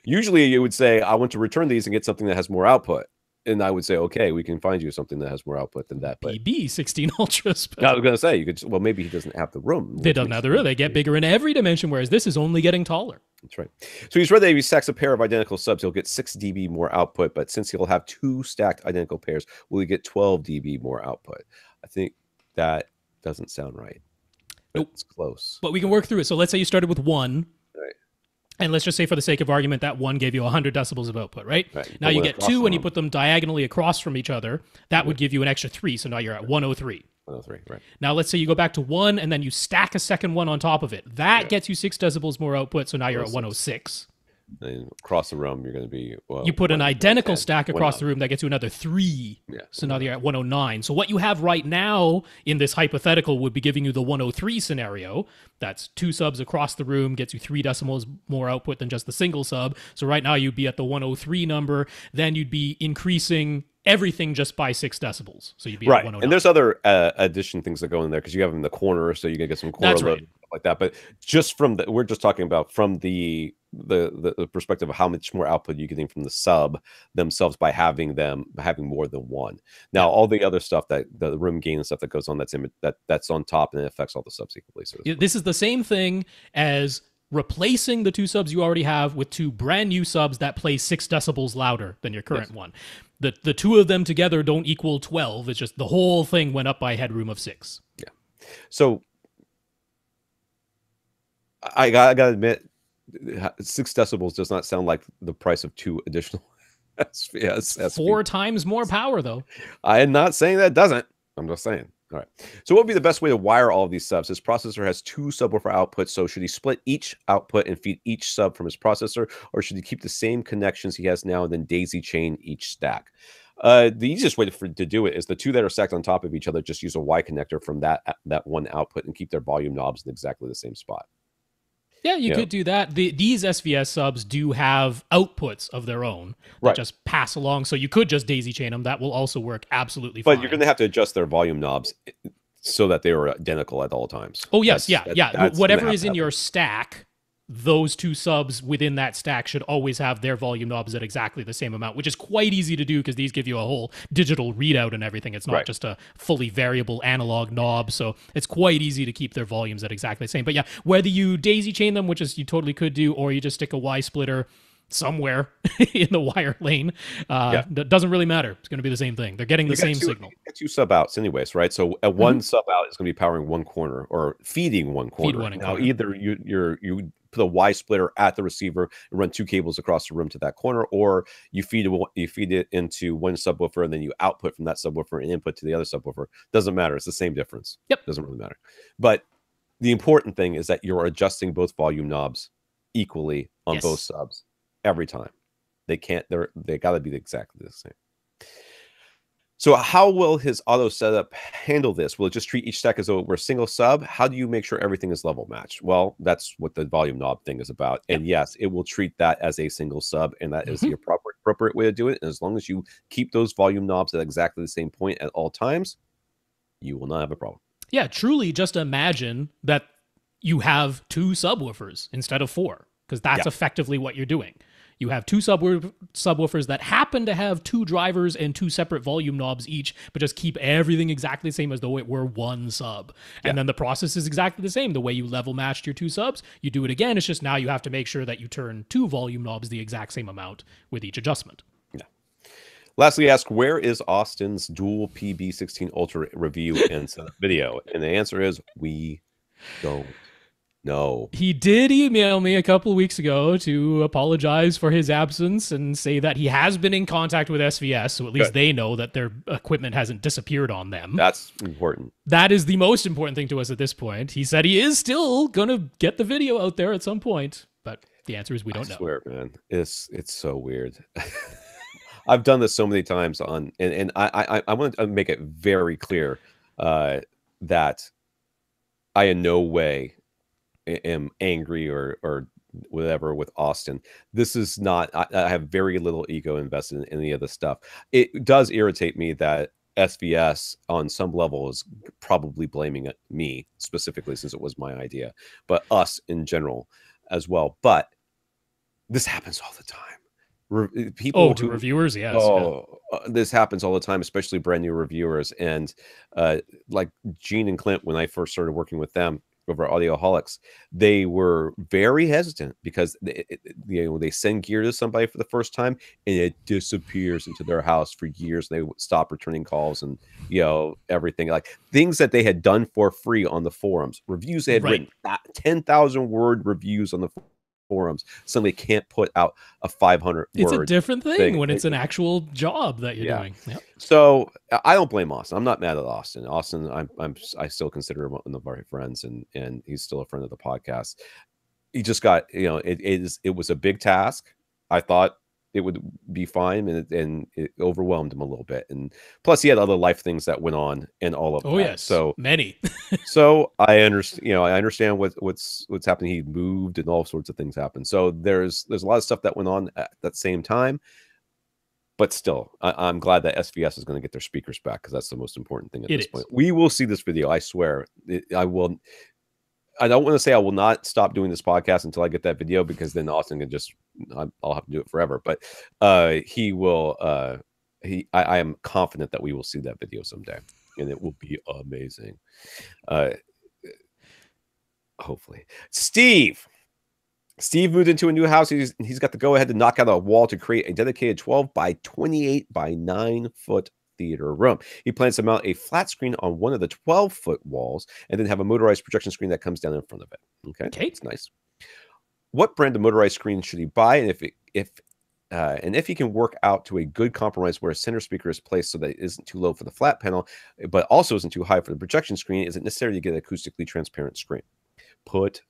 Usually, you would say, "I want to return these and get something that has more output," and I would say, "Okay, we can find you something that has more output than that." But BB16 Ultras. I was gonna say, you could. Well, maybe he doesn't have the room. They don't have the room. They get bigger in every dimension, whereas this is only getting taller. That's right. So he's read that if he stacks a pair of identical subs, he'll get 6 dB more output. But since he'll have 2 stacked identical pairs, will he get 12 dB more output? I think that doesn't sound right. Nope. It's close. But we can work through it. So let's say you started with 1. Right. And let's just say, for the sake of argument, that 1 gave you 100 decibels of output, right? Now you get 2 and you put them diagonally across from each other. That would give you an extra 3. So now you're at 103. 103, right. Now let's say you go back to 1 and then you stack a second 1 on top of it. That gets you 6 decibels more output. So now you're at 106. And across the room, you're going to be... you put an identical stack across the room, that gets you another 3. Yeah, so now you're at 109. So what you have right now in this hypothetical would be giving you the 103 scenario. That's 2 subs across the room, gets you 3 decimals more output than just the single sub. So right now you'd be at the 103 number. Then you'd be increasing everything just by 6 decibels. So you'd be at 109. And there's other addition things that go in there because you have them in the corner, so you can get some corner load, stuff like that. But just from we're just talking about from the perspective of how much more output you're getting from the sub themselves by having more than 1. Now all the other stuff, that the room gain and stuff that goes on, that's on top, and it affects all the subs equally. So this is the same thing as replacing the 2 subs you already have with 2 brand new subs that play 6 decibels louder than your current one. The 2 of them together don't equal 12. It's just the whole thing went up by a headroom of 6. Yeah. So I gotta admit, 6 decibels does not sound like the price of 2 additional SVS. 4 times more power, though. I am not saying that doesn't. I'm just saying. All right. So what would be the best way to wire all of these subs? His processor has 2 subwoofer outputs. So should he split each output and feed each sub from his processor, or should he keep the same connections he has now and then daisy chain each stack? The easiest way to do it is the 2 that are stacked on top of each other, just use a Y connector from that one output and keep their volume knobs in exactly the same spot. Yeah, you could do that. These SVS subs do have outputs of their own that just pass along. So you could just daisy chain them. That will also work absolutely fine. But you're going to have to adjust their volume knobs so that they are identical at all times. Oh, yes. Whatever is in your stack, those 2 subs within that stack should always have their volume knobs at exactly the same amount, which is quite easy to do because these give you a whole digital readout and everything. It's not just a fully variable analog knob, so it's quite easy to keep their volumes at exactly the same. But yeah, whether you daisy chain them, which is you totally could do, or you just stick a Y splitter somewhere in the wire lane, that doesn't really matter. It's going to be the same thing. They're getting the same signal. You get 2 sub outs anyways, right? So at one sub out is going to be powering one corner or feeding one corner. Now either you put a Y splitter at the receiver and run 2 cables across the room to that corner, or you feed it into one subwoofer and then you output from that subwoofer and input to the other subwoofer. Doesn't matter. It's the same difference. Doesn't really matter. But the important thing is that you're adjusting both volume knobs equally on both subs every time. They got to be exactly the same. So how will his auto setup handle this? Will it just treat each stack as though it were a single sub? How do you make sure everything is level matched? Well, that's what the volume knob thing is about. And yes, it will treat that as a single sub, and that is the appropriate way to do it. And as long as you keep those volume knobs at exactly the same point at all times, you will not have a problem. Yeah, truly just imagine that you have 2 subwoofers instead of 4, because that's effectively what you're doing. You have 2 subwoofers that happen to have 2 drivers and 2 separate volume knobs each, but just keep everything exactly the same as though it were 1 sub. And then the process is exactly the same. The way you level matched your 2 subs, you do it again. It's just now you have to make sure that you turn 2 volume knobs the exact same amount with each adjustment. Lastly, ask, where is Austin's dual PB16 Ultra review and video? And the answer is, we don't. No. He did email me a couple of weeks ago to apologize for his absence and say that he has been in contact with SVS, so at least they know that their equipment hasn't disappeared on them. That's important. That is the most important thing to us at this point. He said he is still going to get the video out there at some point, but the answer is we don't know. I swear, man. It's so weird. I've done this so many times and I want to make it very clear that I in no way am angry or whatever with Austin. This is not, I have very little ego invested in any of this stuff. It does irritate me that SVS on some level is probably blaming me specifically, since it was my idea, but us in general as well. But this happens all the time. People to reviewers, yes. This happens all the time, especially brand new reviewers. And like Gene and Clint, when I first started working with them over at Audioholics, they were very hesitant because they send gear to somebody for the first time and it disappears into their house for years. They stop returning calls and everything, like things that they had done for free on the forums, reviews they had written 10,000 word reviews on the forums, suddenly can't put out a 500 it's a different thing when it's an actual job that you're doing. Yep. So I don't blame Austin. I'm not mad at Austin. I still consider him one of our friends, and he's still a friend of the podcast. He just got, it was a big task. I thought it would be fine, and it overwhelmed him a little bit. And plus he had other life things that went on and all of that. Yes. So many. So I understand what's happening. He moved and all sorts of things happened. So there's a lot of stuff that went on at that same time. But still, I'm glad that SVS is going to get their speakers back, because that's the most important thing at this point. We will see this video. I swear. I don't want to say I will not stop doing this podcast until I get that video, because then Austin can I'll have to do it forever. But he will. I am confident that we will see that video someday, and it will be amazing. Hopefully, Steve moved into a new house. He's got the go ahead to knock out a wall to create a dedicated 12 by 28 by 9 foot theater room. He plans to mount a flat screen on one of the 12-foot walls and then have a motorized projection screen that comes down in front of it. Okay. It's nice. What brand of motorized screen should he buy? And if he can work out to a good compromise where a center speaker is placed so that it isn't too low for the flat panel, but also isn't too high for the projection screen, is it necessary to get an acoustically transparent screen? Put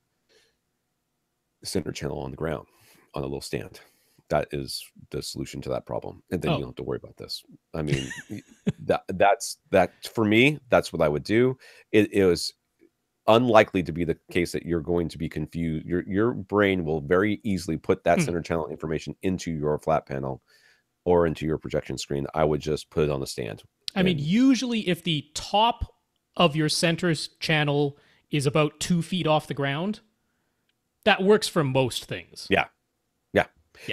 the center channel on the ground on a little stand. That is the solution to that problem, and then you don't have to worry about this. I mean, that's for me. That's what I would do. It was unlikely to be the case that you're going to be confused. Your brain will very easily put that center channel information into your flat panel or into your projection screen. I would just put it on the stand. I mean, usually if the top of your center channel is about 2 feet off the ground, that works for most things. Yeah.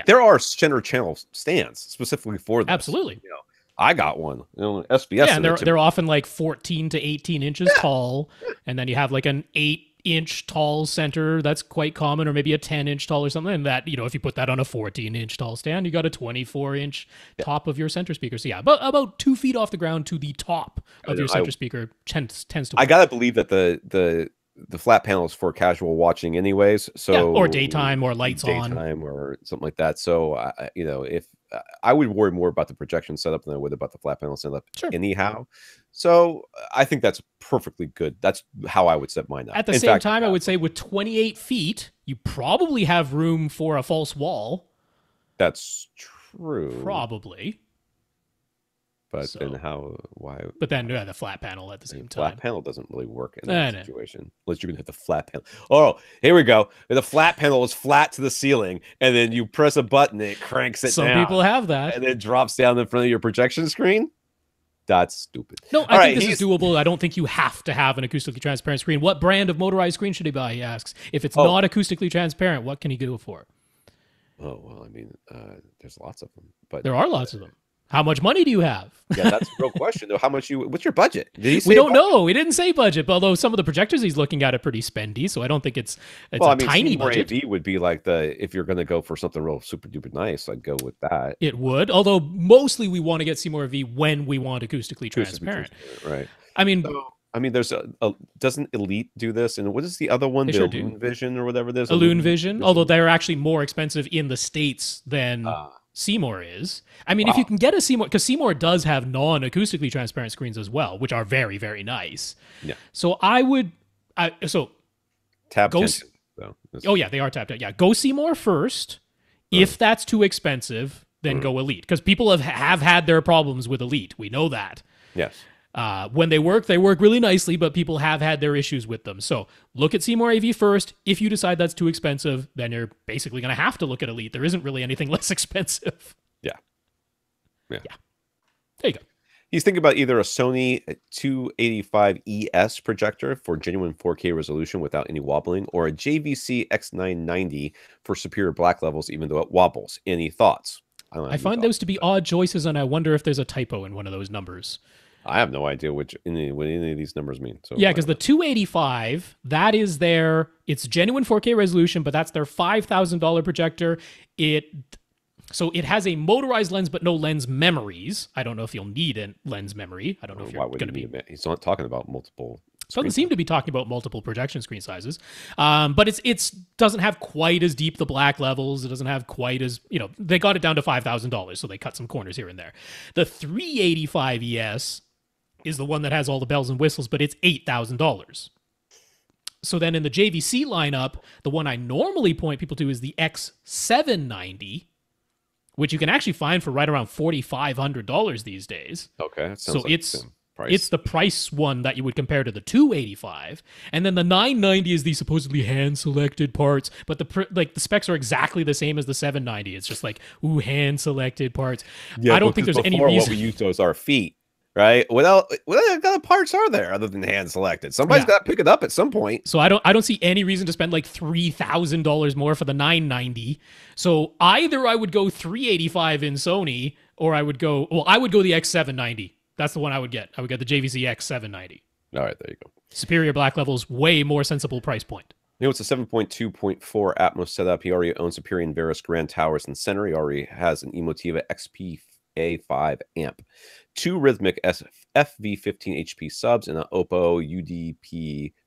There are center channel stands specifically for this. Absolutely. I got one. SBS. Yeah, and they're often like 14 to 18 inches tall, and then you have like an 8-inch tall center that's quite common, or maybe a 10-inch tall or something. And that, if you put that on a 14-inch tall stand, you got a 24-inch top of your center speaker. So yeah, about 2 feet off the ground to the top of your center speaker tends to work. I gotta believe that the flat panel is for casual watching anyways, so or daytime or lights on or something like that. So if I would worry more about the projection setup than I would about the flat panel setup anyhow. So I think that's perfectly good. That's how I would set mine up. At the same time, I would say with 28 feet, you probably have room for a false wall. That's true. Probably. But then why? But then the flat panel at the same time. Flat panel doesn't really work in that situation. Unless you're going to hit the flat panel. Oh, here we go. The flat panel is flat to the ceiling, and then you press a button and it cranks it down. Some people have that. And it drops down in front of your projection screen. That's stupid. No, I think this is doable. I don't think you have to have an acoustically transparent screen. What brand of motorized screen should he buy, he asks. If it's not acoustically transparent, what can he go for? Oh, well, I mean, there's lots of them. But there are lots of them. How much money do you have? Yeah, that's a real question, though. What's your budget? Did he say we don't know. We didn't say budget, but although some of the projectors he's looking at are pretty spendy, so I don't think it's a tiny budget. AV would be like if you're going to go for something real super duper nice, I'd go with that. It would, although mostly we want to get Seymour AV when we want acoustically transparent. Right. I mean, there's doesn't Elite do this? And what is the other one? The Illusion Vision or whatever this. Illusion Vision, although they're actually more expensive in the States than Seymour is. I mean, if you can get a Seymour, because Seymour does have non-acoustically transparent screens as well, which are very, very nice. Yeah. So tab tension, oh yeah, they are tapped out. Yeah, go Seymour first. If that's too expensive, then go Elite, because people have had their problems with Elite. We know that. Yes. When they work really nicely, but people have had their issues with them. So look at Seymour AV first. If you decide that's too expensive, then you're basically going to have to look at Elite. There isn't really anything less expensive. Yeah. There you go. He's thinking about either a Sony 285ES projector for genuine 4K resolution without any wobbling, or a JVC X990 for superior black levels, even though it wobbles. Any thoughts? I find those to be odd choices, and I wonder if there's a typo in one of those numbers. I have no idea what any of these numbers mean. So yeah, because the 285, that is it's genuine 4K resolution, but that's their $5,000 projector. So it has a motorized lens, but no lens memories. I don't know if you'll need a lens memory. I don't know if you're going to be. He's not talking about multiple. Doesn't seem to be talking about multiple projection screen sizes, but it's doesn't have quite as deep the black levels. It doesn't have quite as they got it down to $5,000, so they cut some corners here and there. The 385 ES is the one that has all the bells and whistles, but it's $8,000. So then in the JVC lineup, the one I normally point people to is the X790. Which you can actually find for right around $4,500 these days. Okay, that sounds it's the price one that you would compare to the 285, and then the 990 is the supposedly hand selected parts, but the specs are exactly the same as the 790. It's just like hand selected parts. Yeah, I don't think there's any reason. What we use those are feet. Right? What other parts are there other than hand selected? Somebody's got to pick it up at some point. So I don't see any reason to spend like $3,000 more for the 990. So either I would go 385 in Sony, or I would go the X790. That's the one I would get. I would get the JVC X790. All right, there you go. Superior black levels, way more sensible price point. It's a 7.2.4 Atmos setup. He already owns Superior and Veris Grand Towers and Center. He already has an Emotiva XP-A5 amp. 2 rhythmic FV15 HP subs, and an Oppo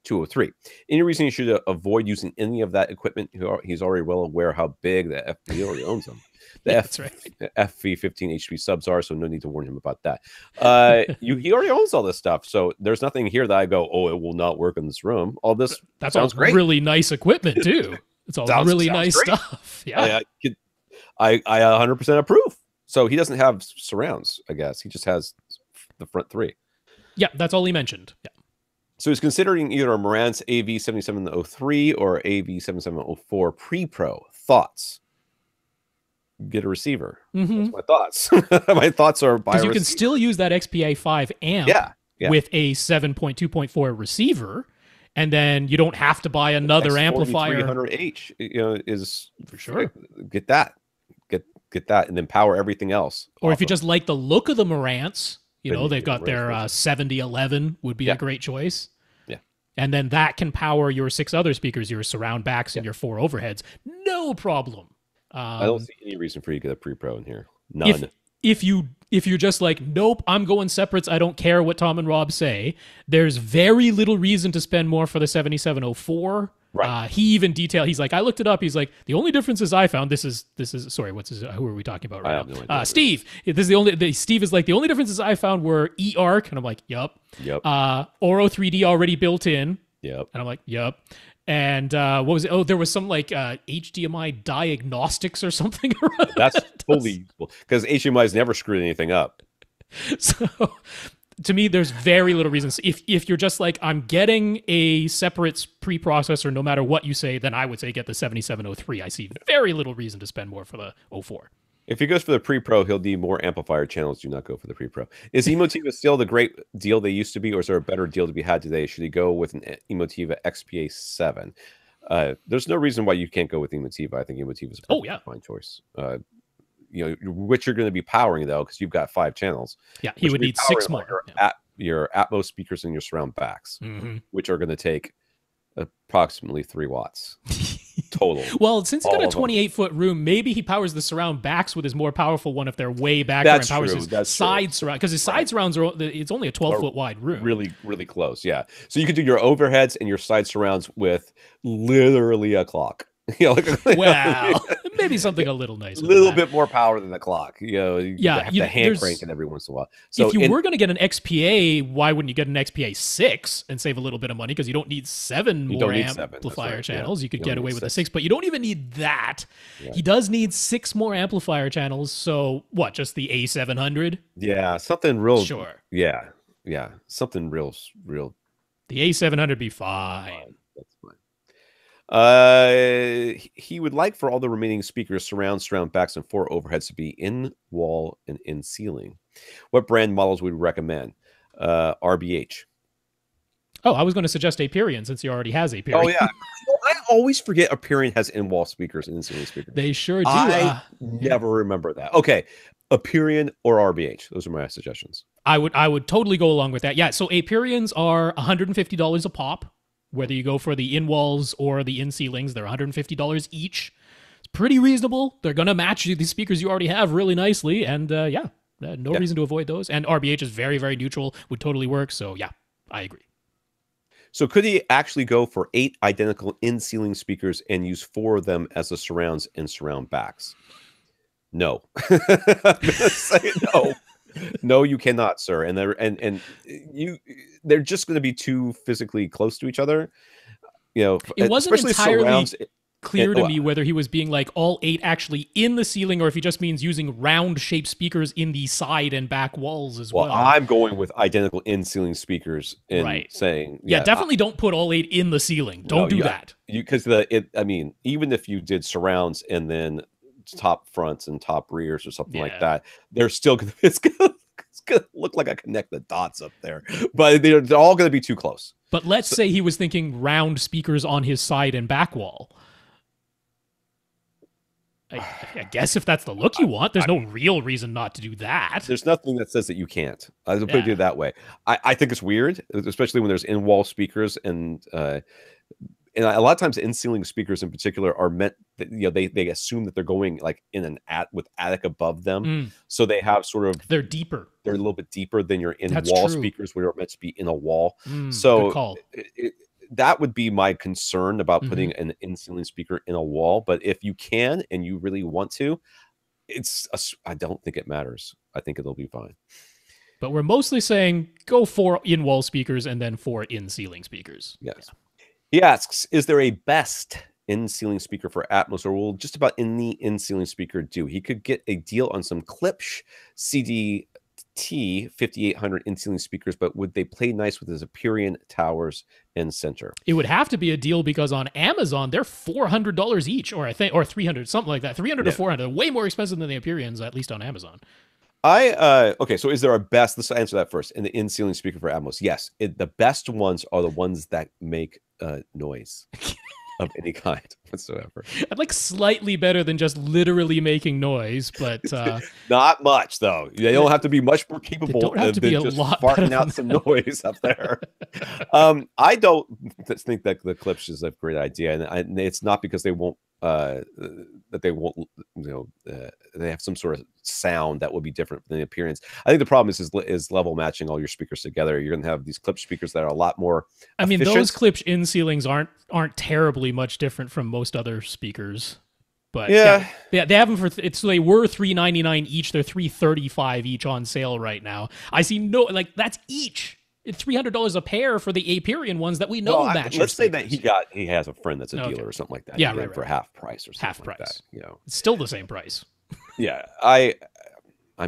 UDP203. Any reason you should avoid using any of that equipment? He's already well aware how big the he already owns them. The FV15 HP subs are, so no need to warn him about that. He already owns all this stuff, so there's nothing here that I go, oh, it will not work in this room. All this sounds great. Really nice equipment too. It's all really nice stuff. Yeah, I 100% approve. So he doesn't have surrounds, I guess. He just has the front 3. Yeah, that's all he mentioned. Yeah. So he's considering either a Marantz AV7703 or AV7704 Pre-Pro. Thoughts? Get a receiver. That's my thoughts. My thoughts are buy a receiver. You can still use that XPA5 amp with a 7.2.4 receiver, and then you don't have to buy another amplifier. 300H, is for sure. Get that. Get that, and then power everything else. Or if you just like the look of the Marantz, they've got their 7011 would be a great choice. Yeah. And then that can power your 6 other speakers, your surround backs, and your 4 overheads. No problem. I don't see any reason for you to get a Pre-Pro in here. None. If you're just like, nope, I'm going separates, I don't care what Tom and Rob say, there's very little reason to spend more for the 7704. Right. He even detailed. He's like, I looked it up. He's like, the only differences I found. This is. Sorry, who are we talking about right now? Steve. This is Steve is like, the only differences I found were eARC, and I'm like, yep. Oro 3D already built in. Yep. And I'm like, yep. And what was it? Oh, there was some like HDMI diagnostics or something around. That's totally useful because HDMI's never screwed anything up. So, to me, there's very little reason. If you're just like, I'm getting a separates preprocessor no matter what you say, then I would say get the 7703. I see very little reason to spend more for the 04. If he goes for the Pre-Pro, he'll need more amplifier channels. Do not go for the Pre-Pro. Is Emotiva still the great deal they used to be, or is there a better deal to be had today? Should he go with an Emotiva XPA7? There's no reason why you can't go with Emotiva. I think Emotiva is a fine choice. Which you're going to be powering, though, because you've got 5 channels. Yeah, he would need 6 more. Your Atmos speakers and your surround backs, which are going to take approximately 3 watts total. Well, since he's got a 28-foot room, maybe he powers the surround backs with his more powerful one if they're way back there, and powers his side surround, because his side surrounds it's only a 12-foot wide room. Really, really close, yeah. So you could do your overheads and your side surrounds with literally a clock. Wow, maybe something a little nicer. A little bit more power than the clock. You have to hand crank it every once in a while. So if you were going to get an XPA, why wouldn't you get an XPA 6 and save a little bit of money? Because you don't need 7 more amplifier channels. You could get away with the 6, but you don't even need that. Right. He does need 6 more amplifier channels. So what? Just the A700? Yeah, something real. Sure. Yeah, something real. The A700 be fine. That's fine. He would like for all the remaining speakers, surround backs, and 4 overheads to be in wall and in ceiling. What brand models would we recommend? RBH. Oh, I was going to suggest AVRant since he already has AVRant. Oh yeah, I always forget AVRant has in-wall speakers and in-ceiling speakers. They sure do. I never remember that. Okay, AVRant or RBH. Those are my suggestions. I would totally go along with that. Yeah, so AVRants are $150 a pop. Whether you go for the in-walls or the in-ceilings, they're $150 each. It's pretty reasonable. They're going to match the speakers you already have really nicely. And no reason to avoid those. And RBH is very, very neutral, would totally work. So yeah, I agree. So could he actually go for 8 identical in-ceiling speakers and use 4 of them as the surrounds and surround backs? No. I'm going to say no. No, you cannot, sir. And they're just going to be too physically close to each other. You know, it wasn't entirely clear to me whether he was being like all 8 actually in the ceiling or if he just means using round-shaped speakers in the side and back walls as well. Well, I'm going with identical in-ceiling speakers and saying... Yeah, definitely don't put all 8 in the ceiling. Don't do that. Because even if you did surrounds and then top fronts and top rears or something like that, they're still going to... It's going to look like I connect the dots up there. But they're all going to be too close. But let's say he was thinking round speakers on his side and back wall. I guess if that's the look you want, there's no real reason not to do that. There's nothing that says that you can't. I'll put it that way. I think it's weird, especially when there's in-wall speakers and a lot of times in-ceiling speakers in particular are meant that, they assume that they're going like with attic above them. So they have sort of... They're deeper. They're a little bit deeper than your in-wall speakers where you're meant to be in a wall. So good call. That would be my concern about putting an in-ceiling speaker in a wall. But if you can and you really want to, I don't think it matters. I think it'll be fine. But we're mostly saying go for in-wall speakers and then for in-ceiling speakers. Yes. Yeah. He asks, is there a best in-ceiling speaker for Atmos, or will just about any in-ceiling speaker do? He could get a deal on some Klipsch CDT 5800 in-ceiling speakers, but would they play nice with his AVRant towers and center? It would have to be a deal because on Amazon they're $400 each, or $300, something like that. $300 to $400, way more expensive than the AVRants, at least on Amazon. Okay, so is there a best? Let's answer that first. In the in-ceiling speaker for Atmos, yes, the best ones are the ones that make noise of any kind whatsoever. I'd like slightly better than just literally making noise, but not much though. They don't have to be much more capable than just farting out some noise up there. I don't think that the Klipsch is a great idea, and it's not because they won't they have some sort of sound that will be different than the AVRants. I think the problem is level matching all your speakers together. You're going to have these Klipsch speakers that are a lot more efficient. Those Klipsch in ceilings aren't terribly much different from most other speakers. But yeah, they have them they were $399 each. They're $335 each on sale right now. I see that's each. It's $300 a pair for the AVRant ones that we know match. Let's say that he has a friend that's a dealer or something like that. Yeah, right. For half price or something like that. It's still the same price. Yeah, I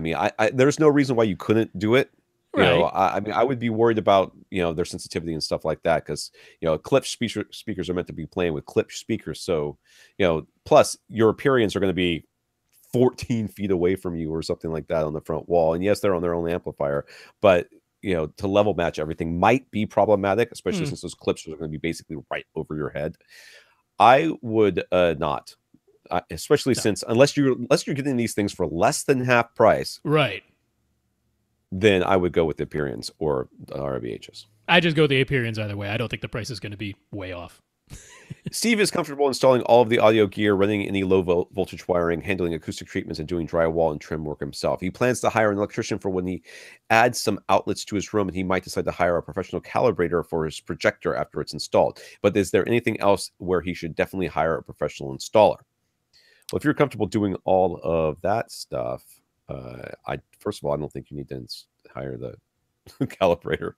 mean, there's no reason why you couldn't do it. I would be worried about their sensitivity and stuff like that because Klipsch speakers are meant to be playing with Klipsch speakers. So plus your AVRants are going to be 14 feet away from you or something like that on the front wall. And yes, they're on their own amplifier, but to level match everything might be problematic, especially since those Klipsch are going to be basically right over your head. I would not, especially since unless you're getting these things for less than half price, right? Then I would go with the AVRants or the RBHs. I just go with the AVRants either way. I don't think the price is going to be way off. Steve is comfortable installing all of the audio gear, running any low voltage wiring, handling acoustic treatments, and doing drywall and trim work himself. He plans to hire an electrician for when he adds some outlets to his room, and he might decide to hire a professional calibrator for his projector after it's installed. But is there anything else where he should definitely hire a professional installer? Well, if you're comfortable doing all of that stuff, first of all, I don't think you need to hire the calibrator.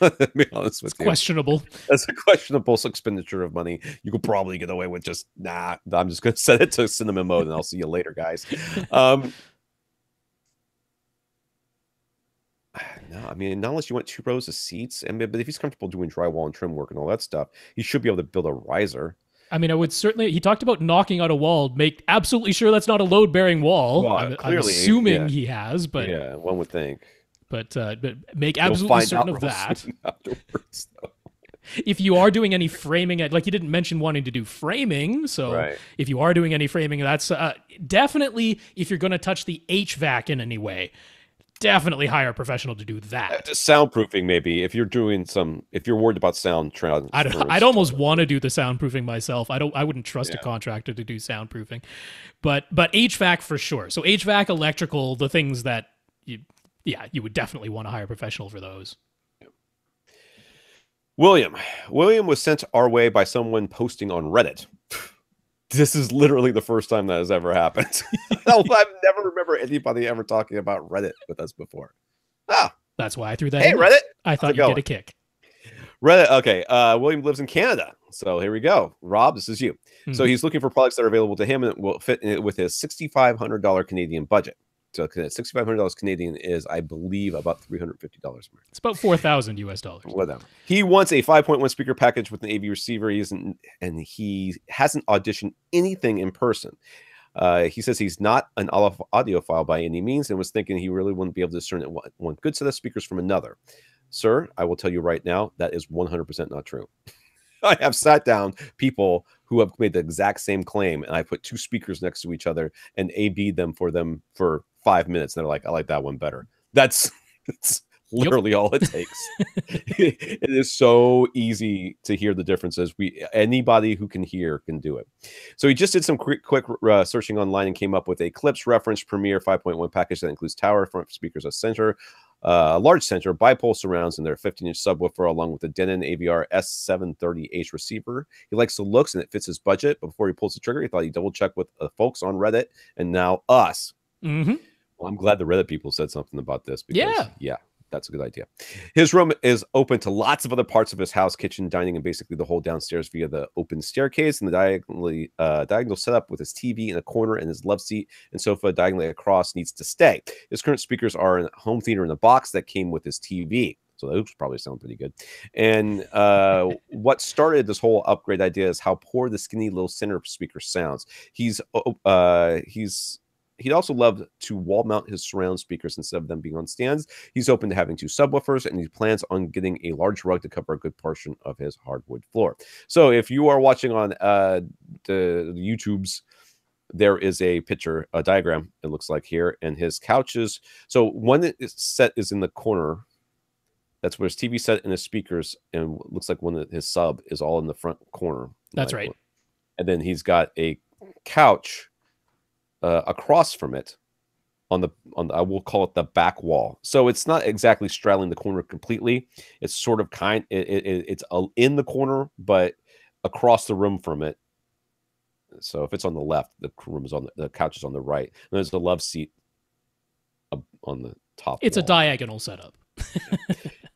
Let me be honest with you. Questionable. That's a questionable expenditure of money. You could probably get away with just I'm just going to set it to cinnamon mode, and I'll see you later, guys. No, I mean, not unless you want 2 rows of seats. But if he's comfortable doing drywall and trim work and all that stuff, he should be able to build a riser. I mean, I would certainly. He talked about knocking out a wall. Make absolutely sure that's not a load-bearing wall. Well, I'm assuming he has, but yeah, one would think. But make absolutely certain of that. Afterwards, though. If you are doing any framing, like you didn't mention wanting to do framing, so if you are doing any framing, that's definitely, if you're going to touch the HVAC in any way, definitely hire a professional to do that. Soundproofing, maybe, if you're worried about sound. I'd almost want to do the soundproofing myself. I wouldn't trust a contractor to do soundproofing, but HVAC for sure. So HVAC, electrical, the things that you would definitely want to hire a professional for those. William was sent our way by someone posting on Reddit. This is literally the first time that has ever happened. I've never remember anybody ever talking about Reddit with us before. That's why I threw that. Hey, Reddit! I thought you'd get a kick. Reddit. Okay. William lives in Canada, so here we go. Rob, this is you. Mm-hmm. So he's looking for products that are available to him and will fit with his $6,500 Canadian budget. So $6,500 Canadian is, I believe, about $350. It's about $4,000 US. Whatever. He wants a 5.1 speaker package with an AV receiver. He hasn't auditioned anything in person. He says he's not an audiophile by any means and was thinking he really wouldn't be able to discern one good set of speakers from another. Sir, I will tell you right now, that is 100% not true. I have sat down people who have made the exact same claim, and I put two speakers next to each other and A/B'd them for 5 minutes. And they're like, I like that one better. That's literally all it takes. It is so easy to hear the differences. Anybody who can hear can do it. So he just did some quick searching online and came up with a Klipsch reference Premier 5.1 package that includes tower front speakers, a center, a large center, bipole surrounds, and their 15-inch subwoofer, along with the Denon AVR S730H receiver. He likes the looks and it fits his budget. But before he pulls the trigger, he thought he'd double check with folks on Reddit and now us. Mm-hmm. Well, I'm glad the Reddit people said something about this because, that's a good idea. His room is open to lots of other parts of his house, kitchen, dining, and basically the whole downstairs via the open staircase and the diagonal setup with his TV in a corner and his love seat and sofa diagonally across needs to stay. His current speakers are a home theater in a box that came with his TV. So those probably sound pretty good. And what started this whole upgrade idea is how poor the skinny little center speaker sounds. He'd also love to wall mount his surround speakers instead of them being on stands. He's open to having two subwoofers, and he plans on getting a large rug to cover a good portion of his hardwood floor. So if you are watching on the YouTubes, there is a picture, a diagram, it looks like here, and his couches. So one set is in the corner. That's where his TV set and his speakers, and it looks like one of his sub is all in the front corner. That's right. And then he's got a couch across from it on the I will call it the back wall. So it's not exactly straddling the corner completely. It's sort of it's in the corner, but across the room from it. So if it's on the left, the couch is on the right. And there's the love seat on the top. It's a diagonal setup.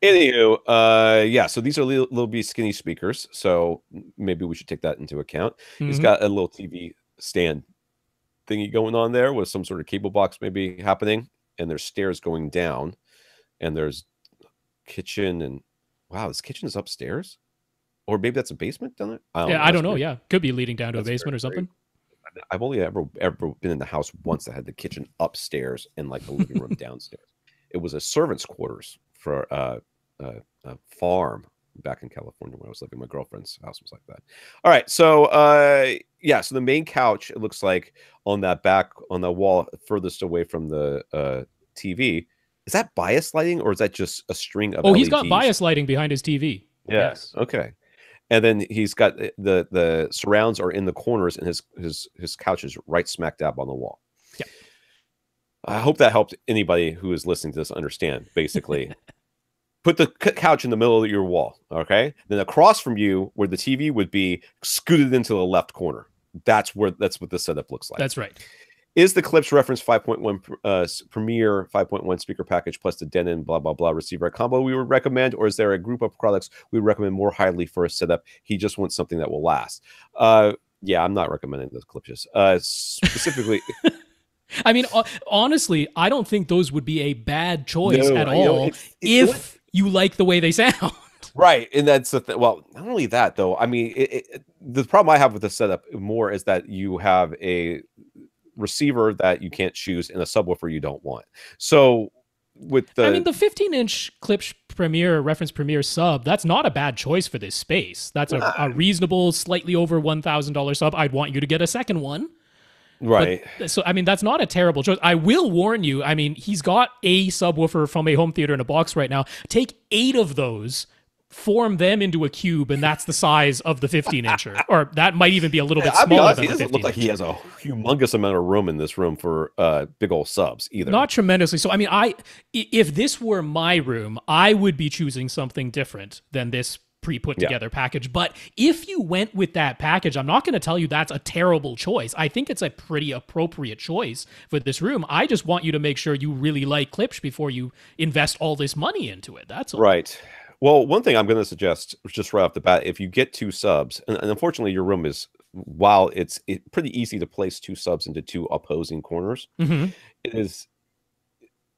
Anywho, so these are little B skinny speakers. So maybe we should take that into account. Mm-hmm. He's got a little TV stand thingy going on there with some sort of cable box maybe happening, and there's stairs going down, and there's kitchen, and wow, this kitchen is upstairs, or maybe that's a basement down there. I don't know. Yeah, could be leading down to a basement or something. I've only ever been in the house once that had the kitchen upstairs and like the living room downstairs. It was a servant's quarters for a farm back in California when I was living. My girlfriend's house was like that. All right, so so the main couch, it looks like on the wall furthest away from the TV. Is that bias lighting or is that just a string of LEDs? He's got bias lighting behind his TV. Yes. Okay. And then he's got the surrounds are in the corners, and his couch is right smack dab on the wall. Yeah. I hope that helped anybody who is listening to this understand. Basically, put the couch in the middle of your wall, okay? Then across from you, where the TV would be, scooted into the left corner. That's what the setup looks like. That's right. Is the Klipsch reference 5.1 Premier 5.1 speaker package plus the Denon blah blah blah receiver combo we would recommend, or is there a group of products we would recommend more highly for a setup? He just wants something that will last. I'm not recommending those Klipsch's specifically. I mean, honestly, I don't think those would be a bad choice at all if you like the way they sound. Right, and that's the thing. Well, not only that though. I mean, the problem I have with the setup more is that you have a receiver that you can't choose and a subwoofer you don't want. So with the, I mean, the 15-inch Klipsch Premier reference Premier sub, that's not a bad choice for this space. That's a reasonable, slightly over $1,000 sub. I'd want you to get a second one. Right. But, so, I mean, that's not a terrible choice. I will warn you, I mean, he's got a subwoofer from a home theater in a box right now. Take 8 of those, form them into a cube, and that's the size of the 15-incher. Or that might even be a little bit smaller than the 15-incher. He doesn't look like he has a humongous amount of room in this room for big old subs either. Not tremendously. So, I mean, if this were my room, I would be choosing something different than this pre-put together package. But if you went with that package, I'm not going to tell you that's a terrible choice. I think it's a pretty appropriate choice for this room. I just want you to make sure you really like Klipsch before you invest all this money into it. That's all. Right. Well, one thing I'm going to suggest just right off the bat, if you get 2 subs, and unfortunately your room is, while it's pretty easy to place 2 subs into 2 opposing corners, it is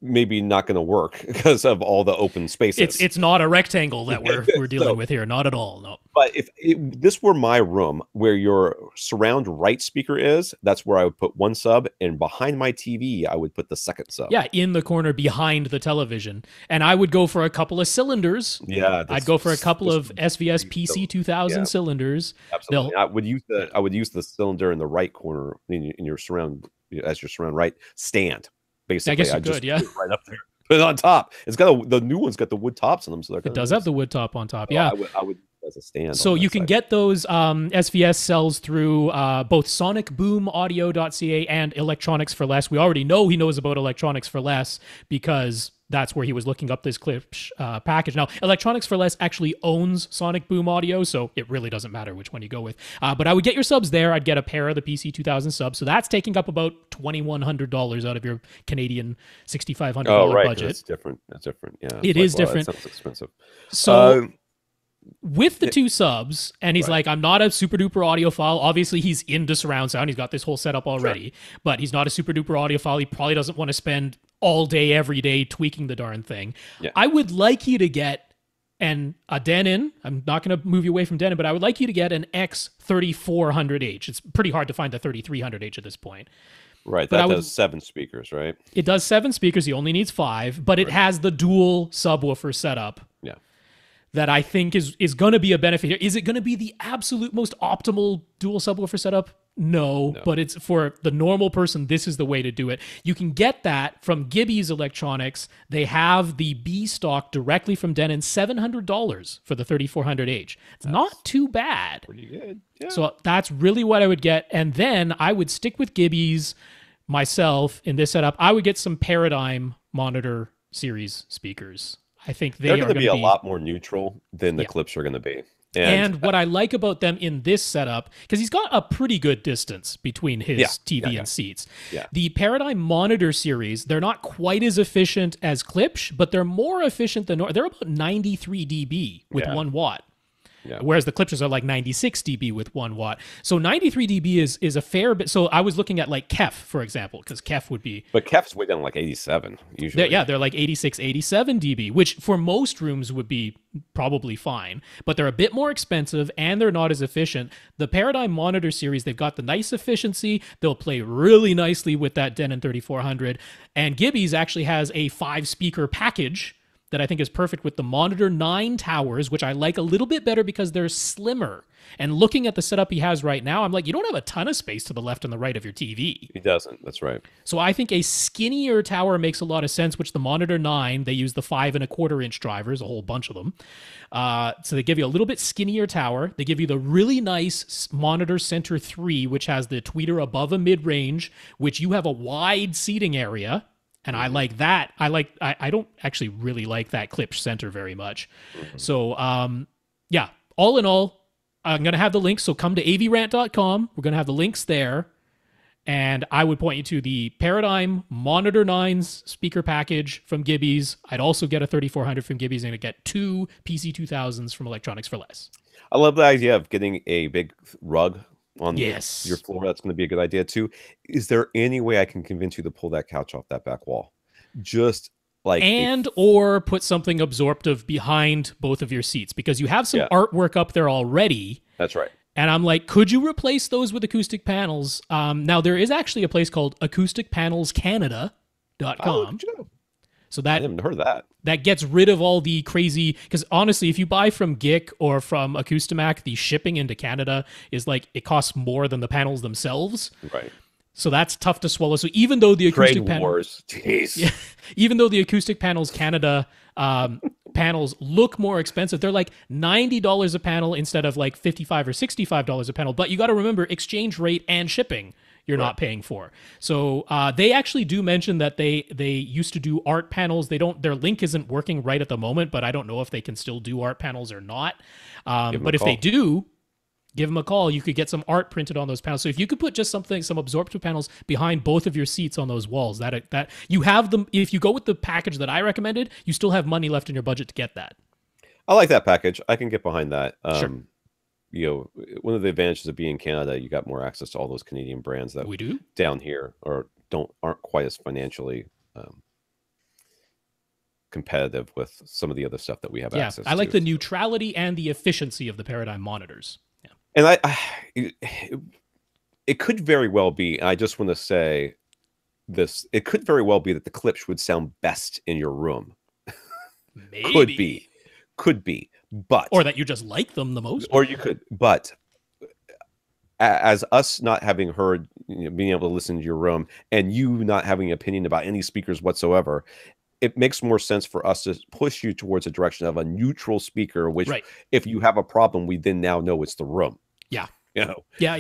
maybe not going to work because of all the open spaces. It's not a rectangle that we're dealing with here, not at all. No. But if this were my room, where your surround right speaker is, that's where I would put 1 sub, and behind my TV I would put the second sub. Yeah, in the corner behind the television, and I would go for a couple of cylinders. Yeah, I'd go for a couple of SVS PC 2000 cylinders. Absolutely, I would use the cylinder in the right corner in your surround, as your surround right stand. Basically, I guess you could, yeah. Right up there. Put it on top. It's got the new one's got the wood tops on them, so it does have the wood top on top. So yeah, I would as a stand. So you can get those SVS cells through both sonicboomaudio.ca and Electronics for Less. We already know he knows about Electronics for Less because that's where he was looking up this Klipsch package. Now, Electronics for Less actually owns Sonic Boom Audio, so it really doesn't matter which one you go with. But I would get your subs there. I'd get a pair of the PC 2000 subs. So that's taking up about $2,100 out of your Canadian $6,500 budget. That's different. That's different. Yeah, it is different. That sounds expensive. So with the 2 subs, and he's like, I'm not a super duper audiophile. Obviously, he's into surround sound. He's got this whole setup already, but he's not a super duper audiophile. He probably doesn't want to spend all day, every day tweaking the darn thing. Yeah. I would like you to get a Denon. I'm not going to move you away from Denon, but I would like you to get an X3400H. It's pretty hard to find the 3300H at this point. Right, that does 7 speakers, right? It does 7 speakers. He only needs 5, but it has the dual subwoofer setup. Yeah. That I think is going to be a benefit here. Is it going to be the absolute most optimal dual subwoofer setup? No, but it's for the normal person, this is the way to do it. You can get that from Gibby's Electronics. They have the B stock directly from Denon, $700 for the 3400H. It's not too bad. Pretty good. Yeah. So that's really what I would get. And then I would stick with Gibby's myself in this setup. I would get some Paradigm Monitor series speakers. I think they're going to be a lot more neutral than the Klipsch are going to be. And what I like about them in this setup, because he's got a pretty good distance between his TV and seats. Yeah. The Paradigm Monitor series, they're not quite as efficient as Klipsch, but they're more efficient than... They're about 93 dB with 1 watt. Yeah. Whereas the Klipsch's are like 96 dB with 1 watt. So 93 dB is a fair bit. So I was looking at like Kef, for example, because Kef would be... But Kef's way down like 87, usually. They're like 86, 87 dB, which for most rooms would be probably fine. But they're a bit more expensive, and they're not as efficient. The Paradigm Monitor series, they've got the nice efficiency. They'll play really nicely with that Denon 3400. And Gibby's actually has a 5-speaker package that I think is perfect with the Monitor 9 towers, which I like a little bit better because they're slimmer. And looking at the setup he has right now, I'm like, you don't have a ton of space to the left and the right of your TV. He doesn't. That's right. So I think a skinnier tower makes a lot of sense, which the Monitor 9, they use the 5.25-inch drivers, a whole bunch of them. So they give you a little bit skinnier tower. They give you the really nice Monitor Center 3, which has the tweeter above a mid-range, which you have a wide seating area. And I like that. I don't actually really like that Klipsch center very much. So, all in all, I'm going to have the links. So come to avrant.com. We're going to have the links there. And I would point you to the Paradigm Monitor 9's speaker package from Gibby's. I'd also get a 3400 from Gibby's, and I'd get 2 PC 2000s from Electronics for Less. I love the idea of getting a big rug on your floor. That's going to be a good idea too. Is there any way I can convince you to pull that couch off that back wall? Just like or put something absorptive behind both of your seats, because you have some artwork up there already. That's right. And I'm like, could you replace those with acoustic panels? Now, there is actually a place called acousticpanelscanada.com. Oh, so that, I haven't heard of that. That gets rid of all the crazy... Because honestly, if you buy from GIC or from Acoustimac, the shipping into Canada is like, it costs more than the panels themselves. Right. So that's tough to swallow. So even though the acoustic wars. Jeez. Even though the Acoustic Panels Canada panels look more expensive, they're like $90 a panel instead of like $55 or $65 a panel. But you got to remember, exchange rate and shipping you're not paying for. So they actually do mention that they used to do art panels. Their link isn't working right at the moment, but I don't know if they can still do art panels or not. But if they do, give them a call. You could get some art printed on those panels. So if you could put just some absorptive panels behind both of your seats on those walls, that you have them. If you go with the package that I recommended, you still have money left in your budget to get that. I like that package. I can get behind that. Sure. You know, one of the advantages of being in Canada, you got more access to all those Canadian brands that we do down here aren't quite as financially competitive with some of the other stuff that we have access to. I like the neutrality and the efficiency of the Paradigm monitors. Yeah. And it could very well be, I just want to say this, it could very well be that the clips would sound best in your room. Maybe. Could be. But or that you just like them the most. Or you could, but as us not having heard, being able to listen to your room, and you not having an opinion about any speakers whatsoever, it makes more sense for us to push you towards a direction of a neutral speaker, which if you have a problem, we then now know it's the room. Yeah. You know? Yeah,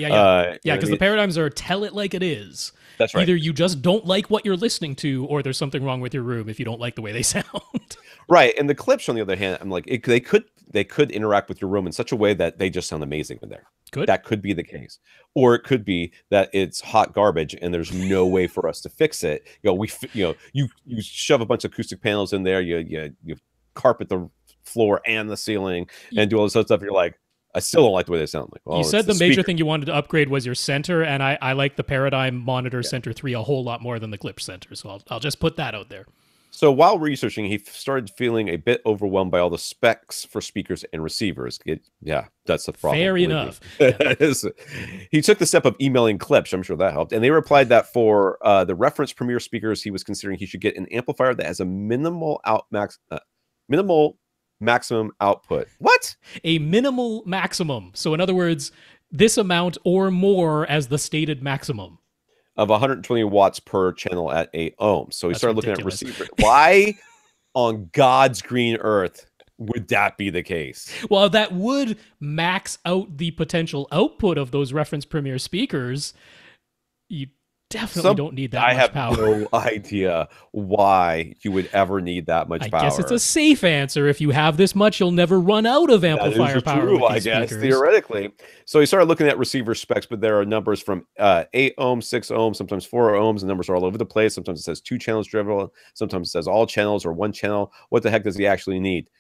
because the paradigms are tell it like it is. That's right. Either you just don't like what you're listening to, or there's something wrong with your room if you don't like the way they sound. Right. And the clips, on the other hand, I'm like, they could interact with your room in such a way that they just sound amazing in there. That could be the case. Or it could be that it's hot garbage and there's no way for us to fix it. You shove a bunch of acoustic panels in there, you carpet the floor and the ceiling and do all this other stuff. You're like, I still don't like the way they sound. Like, well, you said the major thing you wanted to upgrade was your center, and I like the Paradigm Monitor Center 3 a whole lot more than the Klipsch Center, so I'll just put that out there. So while researching, he started feeling a bit overwhelmed by all the specs for speakers and receivers. That's the problem. Fair enough. He took the step of emailing Klipsch. I'm sure that helped. And they replied that for the reference Premier speakers, he was considering he should get an amplifier that has a minimal maximum output. What? A minimal maximum. So in other words, this amount or more as the stated maximum. Of 120 watts per channel at 8 ohms. So he started looking at receiver. Why on God's green earth would that be the case? Well, that would max out the potential output of those reference Premier speakers. You definitely don't need that much power. I have no idea why you would ever need that much power. I guess it's a safe answer. If you have this much, you'll never run out of amplifier power. True, I guess, theoretically. So he started looking at receiver specs, but there are numbers from 8 ohms, 6 ohms, sometimes 4 ohms. The numbers are all over the place. Sometimes it says 2 channels driven. Sometimes it says all channels or 1 channel. What the heck does he actually need?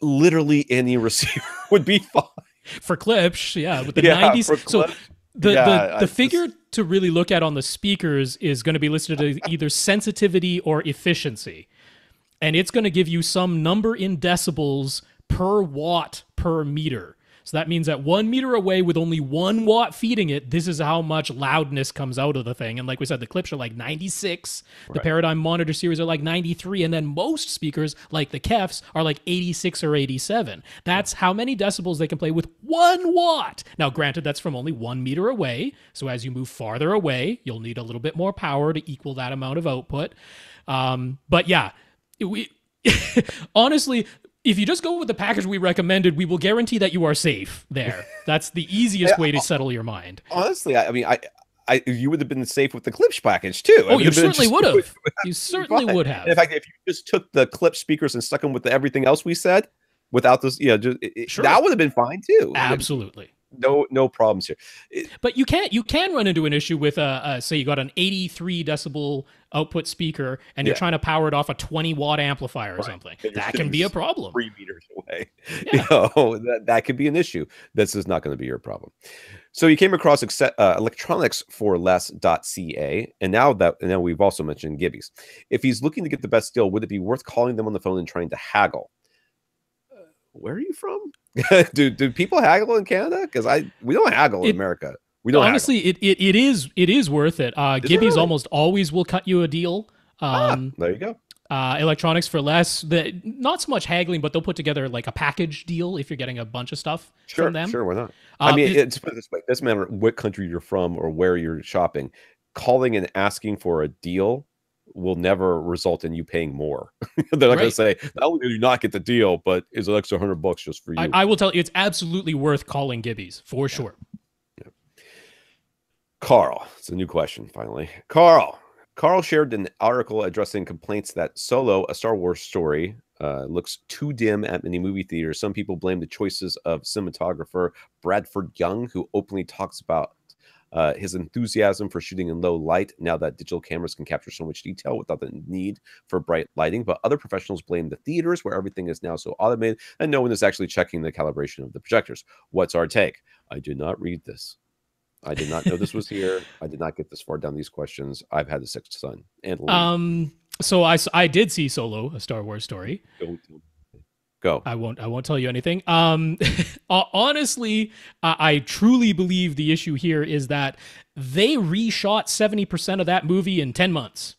Literally any receiver would be fine. For Klipsch, with the 90s. So the figure to really look at on the speakers is going to be listed as either sensitivity or efficiency. And it's going to give you some number in decibels per watt per meter. So that means that 1 meter away with only 1 watt feeding it, this is how much loudness comes out of the thing. And like we said, the Klipsch are like 96. The Paradigm Monitor series are like 93. And then most speakers, like the Kefs, are like 86 or 87. That's how many decibels they can play with 1 watt. Now, granted, that's from only 1 meter away. So as you move farther away, you'll need a little bit more power to equal that amount of output. But yeah, honestly, if you just go with the package we recommended, we will guarantee that you are safe there. That's the easiest way to settle your mind. Honestly, I mean, you would have been safe with the Klipsch package too. Oh, you certainly would have. You certainly would have. In fact, if you just took the Klipsch speakers and stuck them with everything else we said, without this, that would have been fine too. Absolutely. no problems here. But you can run into an issue with say you got an 83 decibel output speaker and you're trying to power it off a 20-watt amplifier or something. That can be a problem. 3 meters away. That could be an issue. This is not going to be your problem. So you came across electronicsforless.ca, and now we've also mentioned Gibby's. If he's looking to get the best deal, would it be worth calling them on the phone and trying to haggle? Where are you from? do people haggle in Canada? Because we don't haggle in America. We don't. Honestly, it is worth it. Gibby's really? Almost always will cut you a deal. There you go. Electronics for less. Not so much haggling, but they'll put together like a package deal if you're getting a bunch of stuff from them. Sure, why not? I mean, it's put it this way: it doesn't matter what country you're from or where you're shopping. Calling and asking for a deal will never result in you paying more. They're not going to say, not only do you not get the deal, but it's an extra $100 just for you. I will tell you, it's absolutely worth calling Gibby's for sure. Yeah. Carl, it's a new question finally. Carl shared an article addressing complaints that Solo, a Star Wars story, looks too dim at many movie theaters. Some people blame the choices of cinematographer Bradford Young, who openly talks about his enthusiasm for shooting in low light now that digital cameras can capture so much detail without the need for bright lighting. But other professionals blame the theaters, where everything is now so automated and no one is actually checking the calibration of the projectors. What's our take? I did not read this. I did not know this was here. I did not get this far down these questions. I've had a sixth son. And so I did see Solo, a Star Wars story. Go. I won't tell you anything. Honestly, I truly believe the issue here is that they reshot 70% of that movie in 10 months.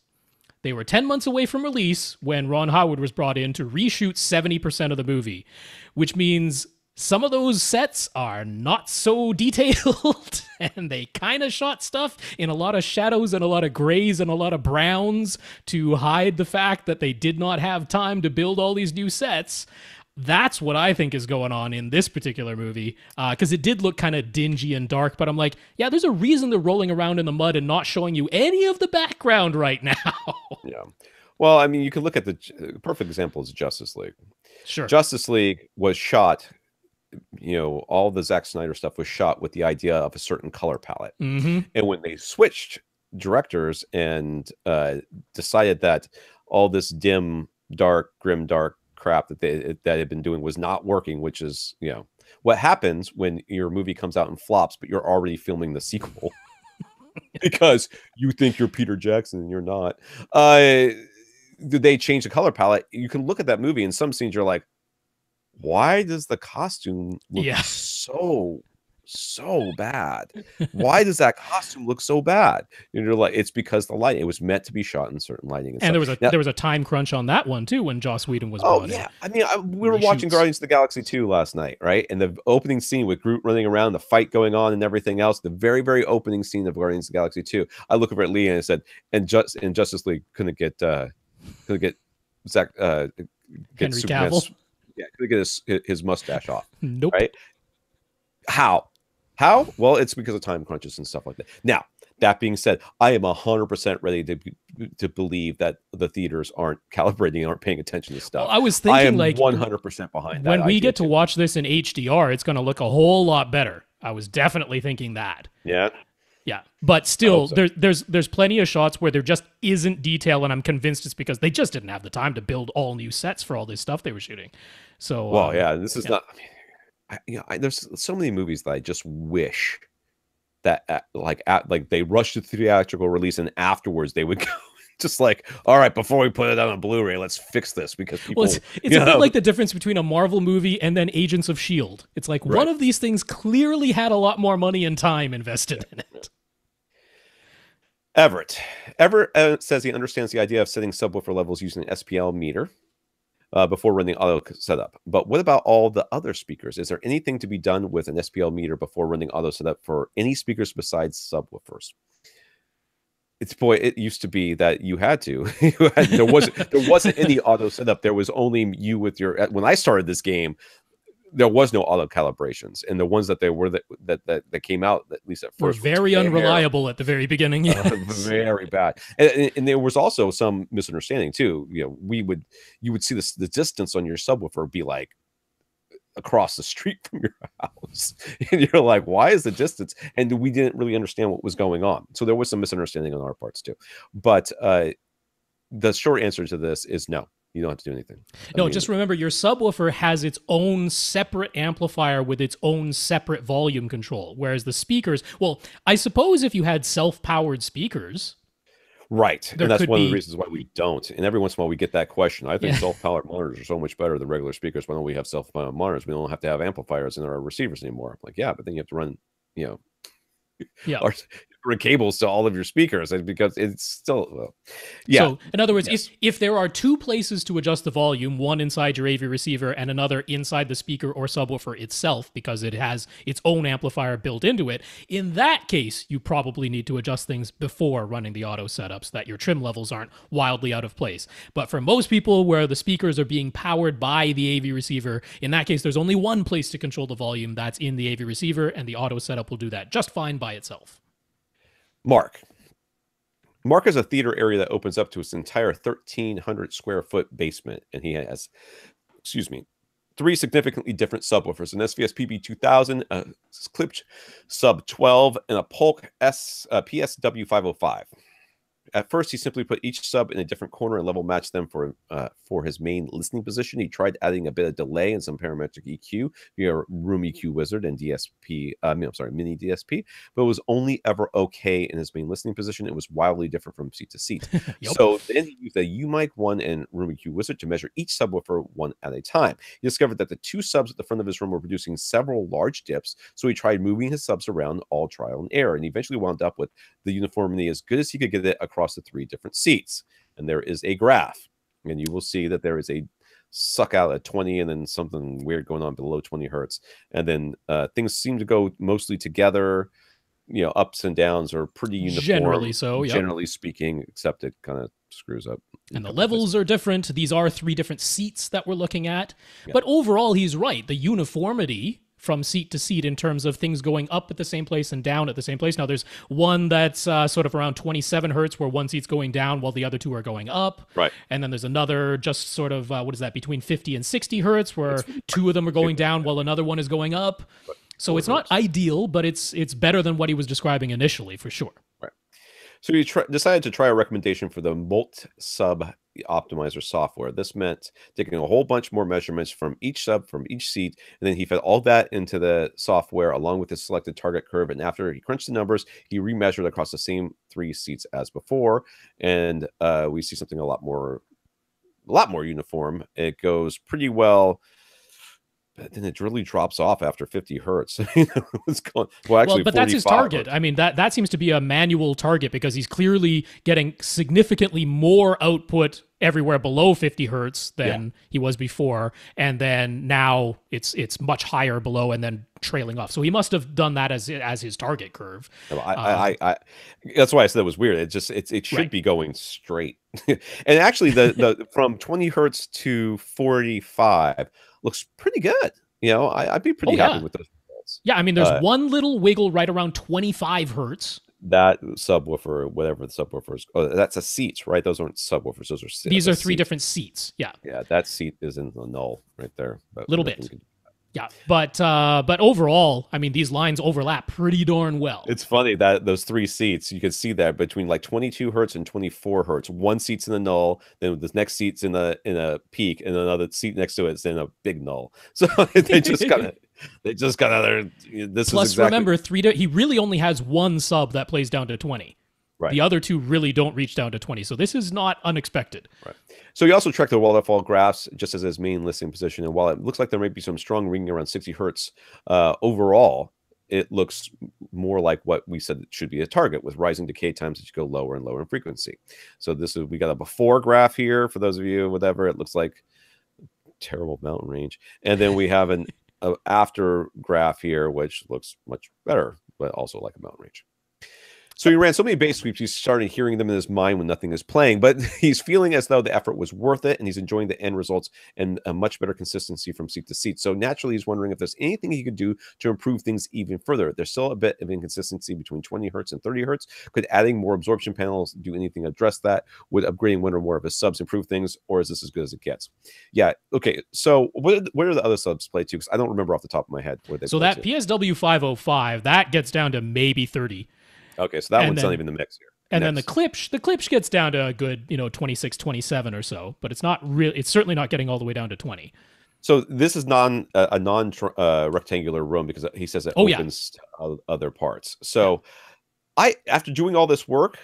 They were 10 months away from release when Ron Howard was brought in to reshoot 70% of the movie, which means some of those sets are not so detailed and they kind of shot stuff in a lot of shadows and a lot of grays and a lot of browns to hide the fact that they did not have time to build all these new sets. That's what I think is going on in this particular movie, because it did look kind of dingy and dark, but I'm like, yeah, there's a reason they're rolling around in the mud and not showing you any of the background right now. Yeah. Well, I mean, you can look at the perfect example is Justice League. Sure. Justice League was shot, all the Zack Snyder stuff was shot with the idea of a certain color palette. Mm-hmm. And when they switched directors and decided that all this dim, dark, grim, dark crap that had been doing was not working, which is, what happens when your movie comes out and flops, but you're already filming the sequel because you think you're Peter Jackson and you're not. They change the color palette. You can look at that movie in some scenes, you're like, why does the costume look so bad? Why does that costume look so bad? You're like, it's because the lighting. It was meant to be shot in certain lighting. And there was a time crunch on that one too when Joss Whedon was brought in. I mean, we were watching Guardians of the Galaxy 2 last night, right? And the opening scene with Groot running around, the fight going on, and everything else. The very, very opening scene of Guardians of the Galaxy 2. I look over at Lee and I said, in Justice League couldn't get Zach Henry Cavill. Yeah, could get his mustache off. Nope. Right? How? Well, it's because of time crunches and stuff like that. Now, that being said, I am 100% ready to believe that the theaters aren't calibrating, aren't paying attention to stuff. Well, I was thinking, I am 100% behind that. When we get to watch this in HDR, it's going to look a whole lot better. I was definitely thinking that. Yeah. Yeah, but still, so. there's plenty of shots where there just isn't detail, and I'm convinced it's because they just didn't have the time to build all new sets for all this stuff they were shooting. So, well, this is not. I mean, there's so many movies that I just wish that like they rushed the theatrical release, and afterwards they would go just like, all right, before we put it on a Blu-ray, let's fix this because people. Well, it's a bit like the difference between a Marvel movie and then Agents of S.H.I.E.L.D. It's like one of these things clearly had a lot more money and time invested in it. Everett says he understands the idea of setting subwoofer levels using an SPL meter before running auto setup. But what about all the other speakers? Is there anything to be done with an SPL meter before running auto setup for any speakers besides subwoofers? It used to be that you had to. There wasn't any auto setup. There was only you with your. When I started this game, there was no auto calibrations, and the ones that there were that came out, at least at first, were very unreliable at the very beginning. Yes. Very bad, and there was also some misunderstanding too. You would see the distance on your subwoofer be like across the street from your house. And you're like, why is the distance? And we didn't really understand what was going on. So there was some misunderstanding on our parts too. But the short answer to this is no. You don't have to do anything. No, just remember your subwoofer has its own separate amplifier with its own separate volume control, whereas the speakers, well, I suppose if you had self-powered speakers... Right. And that's one of the reasons why we don't. And every once in a while we get that question. I think self-powered monitors are so much better than regular speakers. Why don't we have self-powered monitors? We don't have to have amplifiers in our receivers anymore. I'm like, yeah, but then you have to run, or cables to all of your speakers, because it's still So in other words, if there are two places to adjust the volume, one inside your AV receiver and another inside the speaker or subwoofer itself, because it has its own amplifier built into it, in that case you probably need to adjust things before running the auto setup so that your trim levels aren't wildly out of place. But for most people where the speakers are being powered by the AV receiver, in that case there's only one place to control the volume, that's in the AV receiver, and the auto setup will do that just fine by itself. Mark has a theater area that opens up to its entire 1,300 square foot basement, and he has, three significantly different subwoofers: an SVS PB2000, a Klipsch Sub 12, and a Polk PSW 505. At first, he simply put each sub in a different corner and level matched them for his main listening position. He tried adding a bit of delay and some parametric EQ via Room EQ Wizard and Mini DSP, but it was only ever okay in his main listening position. It was wildly different from seat to seat. So then he used a UMic 1 and Room EQ Wizard to measure each subwoofer one at a time. He discovered that the two subs at the front of his room were producing several large dips, so he tried moving his subs around, all trial and error, and eventually wound up with the uniformity as good as he could get it across the three different seats. And there is a graph, and you will see that there is a suck out at 20 and then something weird going on below 20 hertz, and then things seem to go mostly together. Ups and downs are pretty uniform, generally so, generally speaking, except it kind of screws up. And the levels are different. These are three different seats that we're looking at, but overall he's right. The uniformity from seat to seat in terms of things going up at the same place and down at the same place. Now, there's one that's sort of around 27 hertz where one seat's going down while the other two are going up. Right. And then there's another just sort of, between 50 and 60 hertz where two of them are going down while another one is going up. Right. So it's not ideal, but it's better than what he was describing initially, for sure. Right. So you decided to try a recommendation for the Molt Sub Optimizer software. This meant taking a whole bunch more measurements from each sub, from each seat, and then he fed all that into the software along with his selected target curve. And after he crunched the numbers, he remeasured across the same three seats as before, and we see something a lot more uniform. It goes pretty well. But then it really drops off after 50 hertz. It's going, but that's his target. I mean, that seems to be a manual target because he's clearly getting significantly more output everywhere below 50 hertz than he was before, and then now it's much higher below and then trailing off. So he must have done that as his target curve. I that's why I said it was weird. It should be going straight. And actually, the from 20 hertz to 45 looks pretty good. I'd be pretty happy with those results. Yeah, I mean, there's one little wiggle right around 25 hertz. That subwoofer, whatever the subwoofer is, that's a seat, right? Those aren't subwoofers; those are these are three different seats. Yeah, that seat is in the null right there. A little bit. Yeah, but overall, I mean, these lines overlap pretty darn well. It's funny that those three seats, you can see that between like 22 hertz and 24 hertz, one seat's in the null, then the next seat's in a peak, and another seat next to it's in a big null. So they just got other. Plus, remember, he really only has one sub that plays down to 20. Right. The other two really don't reach down to 20, so this is not unexpected. Right. So he also tracked the waterfall graphs just as his main listening position, and while it looks like there might be some strong ringing around 60 hertz, overall, it looks more like what we said it should be a target, with rising decay times as you go lower and lower in frequency. So we got a before graph here for those of you, whatever. It looks like terrible mountain range, and then we have an after graph here, which looks much better, but also like a mountain range. So he ran so many bass sweeps, he started hearing them in his mind when nothing is playing, but he's feeling as though the effort was worth it, and he's enjoying the end results and a much better consistency from seat to seat. So naturally, he's wondering if there's anything he could do to improve things even further. There's still a bit of inconsistency between 20 hertz and 30 hertz. Could adding more absorption panels do anything to address that? Would upgrading one or more of his subs improve things, or is this as good as it gets? Yeah, okay. So what are the other subs play to? Because I don't remember off the top of my head where they. So that PSW 505 that gets down to maybe 30. Okay, so that one's not even the mix here. And then the Klipsch gets down to a good, 26, 27 or so, but it's not really. It's certainly not getting all the way down to 20. So this is a non rectangular room because he says it opens to other parts. So after doing all this work,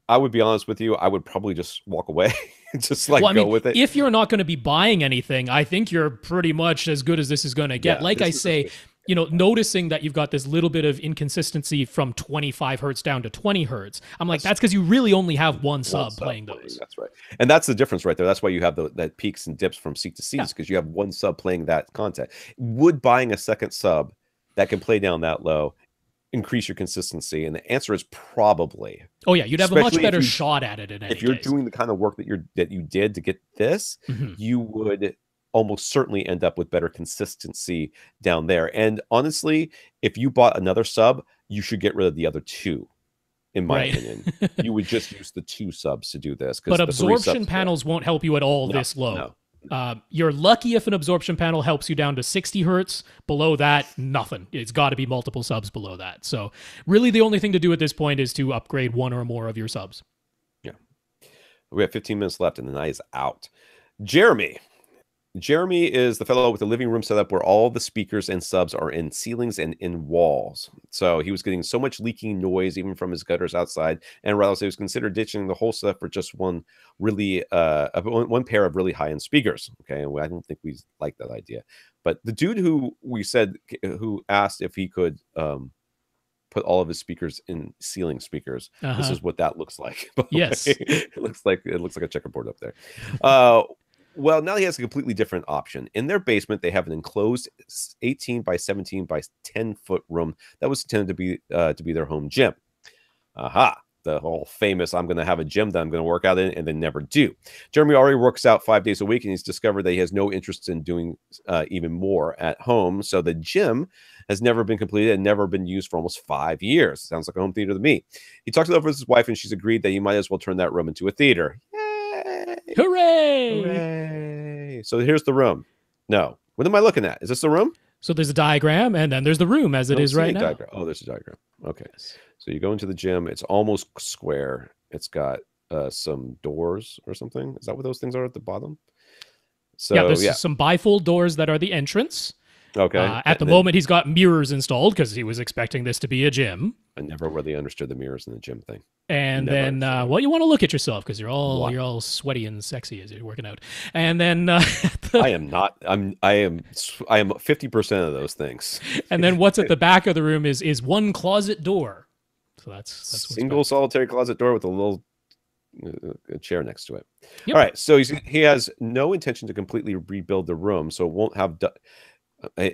I would be honest with you, I would probably just walk away, just go with it. If you're not going to be buying anything, I think you're pretty much as good as this is going to get. Like I say, noticing that you've got this little bit of inconsistency from 25 hertz down to 20 hertz. I'm like, that's because you really only have one sub playing those. That's right. And that's the difference right there. That's why you have that peaks and dips from seat to seat, because you have one sub playing that content. Would buying a second sub that can play down that low increase your consistency? And the answer is probably. Oh yeah, you'd have a much better shot at it in any case. If you're case. Doing the kind of work that you did to get this, you would almost certainly end up with better consistency down there. And honestly, if you bought another sub, you should get rid of the other two. In my opinion, you would just use the two subs to do this. But absorption panels won't help you at all this low. No. You're lucky if an absorption panel helps you down to 60 hertz. Below that, nothing. It's got to be multiple subs below that. So really the only thing to do at this point is to upgrade one or more of your subs. Yeah. We have 15 minutes left and the night is out. Jeremy is the fellow with the living room setup where all the speakers and subs are in ceilings and in walls. So he was getting so much leaking noise, even from his gutters outside. And Rattle was considered ditching the whole setup for just one pair of really high-end speakers. Okay, and I don't think we like that idea. But the dude who asked if he could put all of his speakers in ceiling speakers, this is what that looks like. Yes, it looks like a checkerboard up there. Well, now he has a completely different option. In their basement, they have an enclosed 18 by 17 by 10-foot room that was intended to be their home gym. Aha! The whole famous, I'm going to have a gym that I'm going to work out in, and then never do. Jeremy already works out 5 days a week, and he's discovered that he has no interest in doing even more at home. So the gym has never been completed and never been used for almost 5 years. Sounds like a home theater to me. He talked it over with his wife, and she's agreed that he might as well turn that room into a theater. Hooray! Hooray! So here's the room. No. What am I looking at? Is this the room? So there's a diagram, and then there's the room as it is right now. Diagram. Oh, there's a diagram. Okay. So you go into the gym. It's almost square. It's got some doors or something. Is that what those things are at the bottom? So there's some bifold doors that are the entrance. Okay. At the moment, he's got mirrors installed because he was expecting this to be a gym. I never really understood the mirrors in the gym thing. And then, you want to look at yourself because you're all sweaty and sexy as you're working out. And then, I am not. I am 50% of those things. And then, what's at the back of the room is one closet door. So that's single solitary closet door with a little chair next to it. Yep. All right. So he has no intention to completely rebuild the room, so it won't have.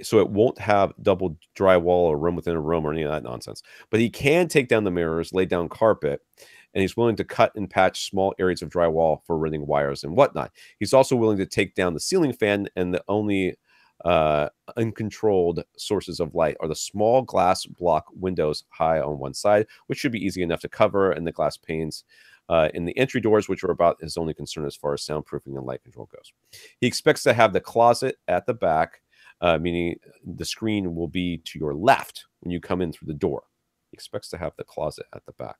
So it won't have double drywall or room within a room or any of that nonsense. But he can take down the mirrors, lay down carpet, and he's willing to cut and patch small areas of drywall for running wires and whatnot. He's also willing to take down the ceiling fan, and the only uncontrolled sources of light are the small glass block windows high on one side, which should be easy enough to cover, and the glass panes in the entry doors, which are about his only concern as far as soundproofing and light control goes. He expects to have the closet at the back, meaning the screen will be to your left when you come in through the door. He expects to have the closet at the back.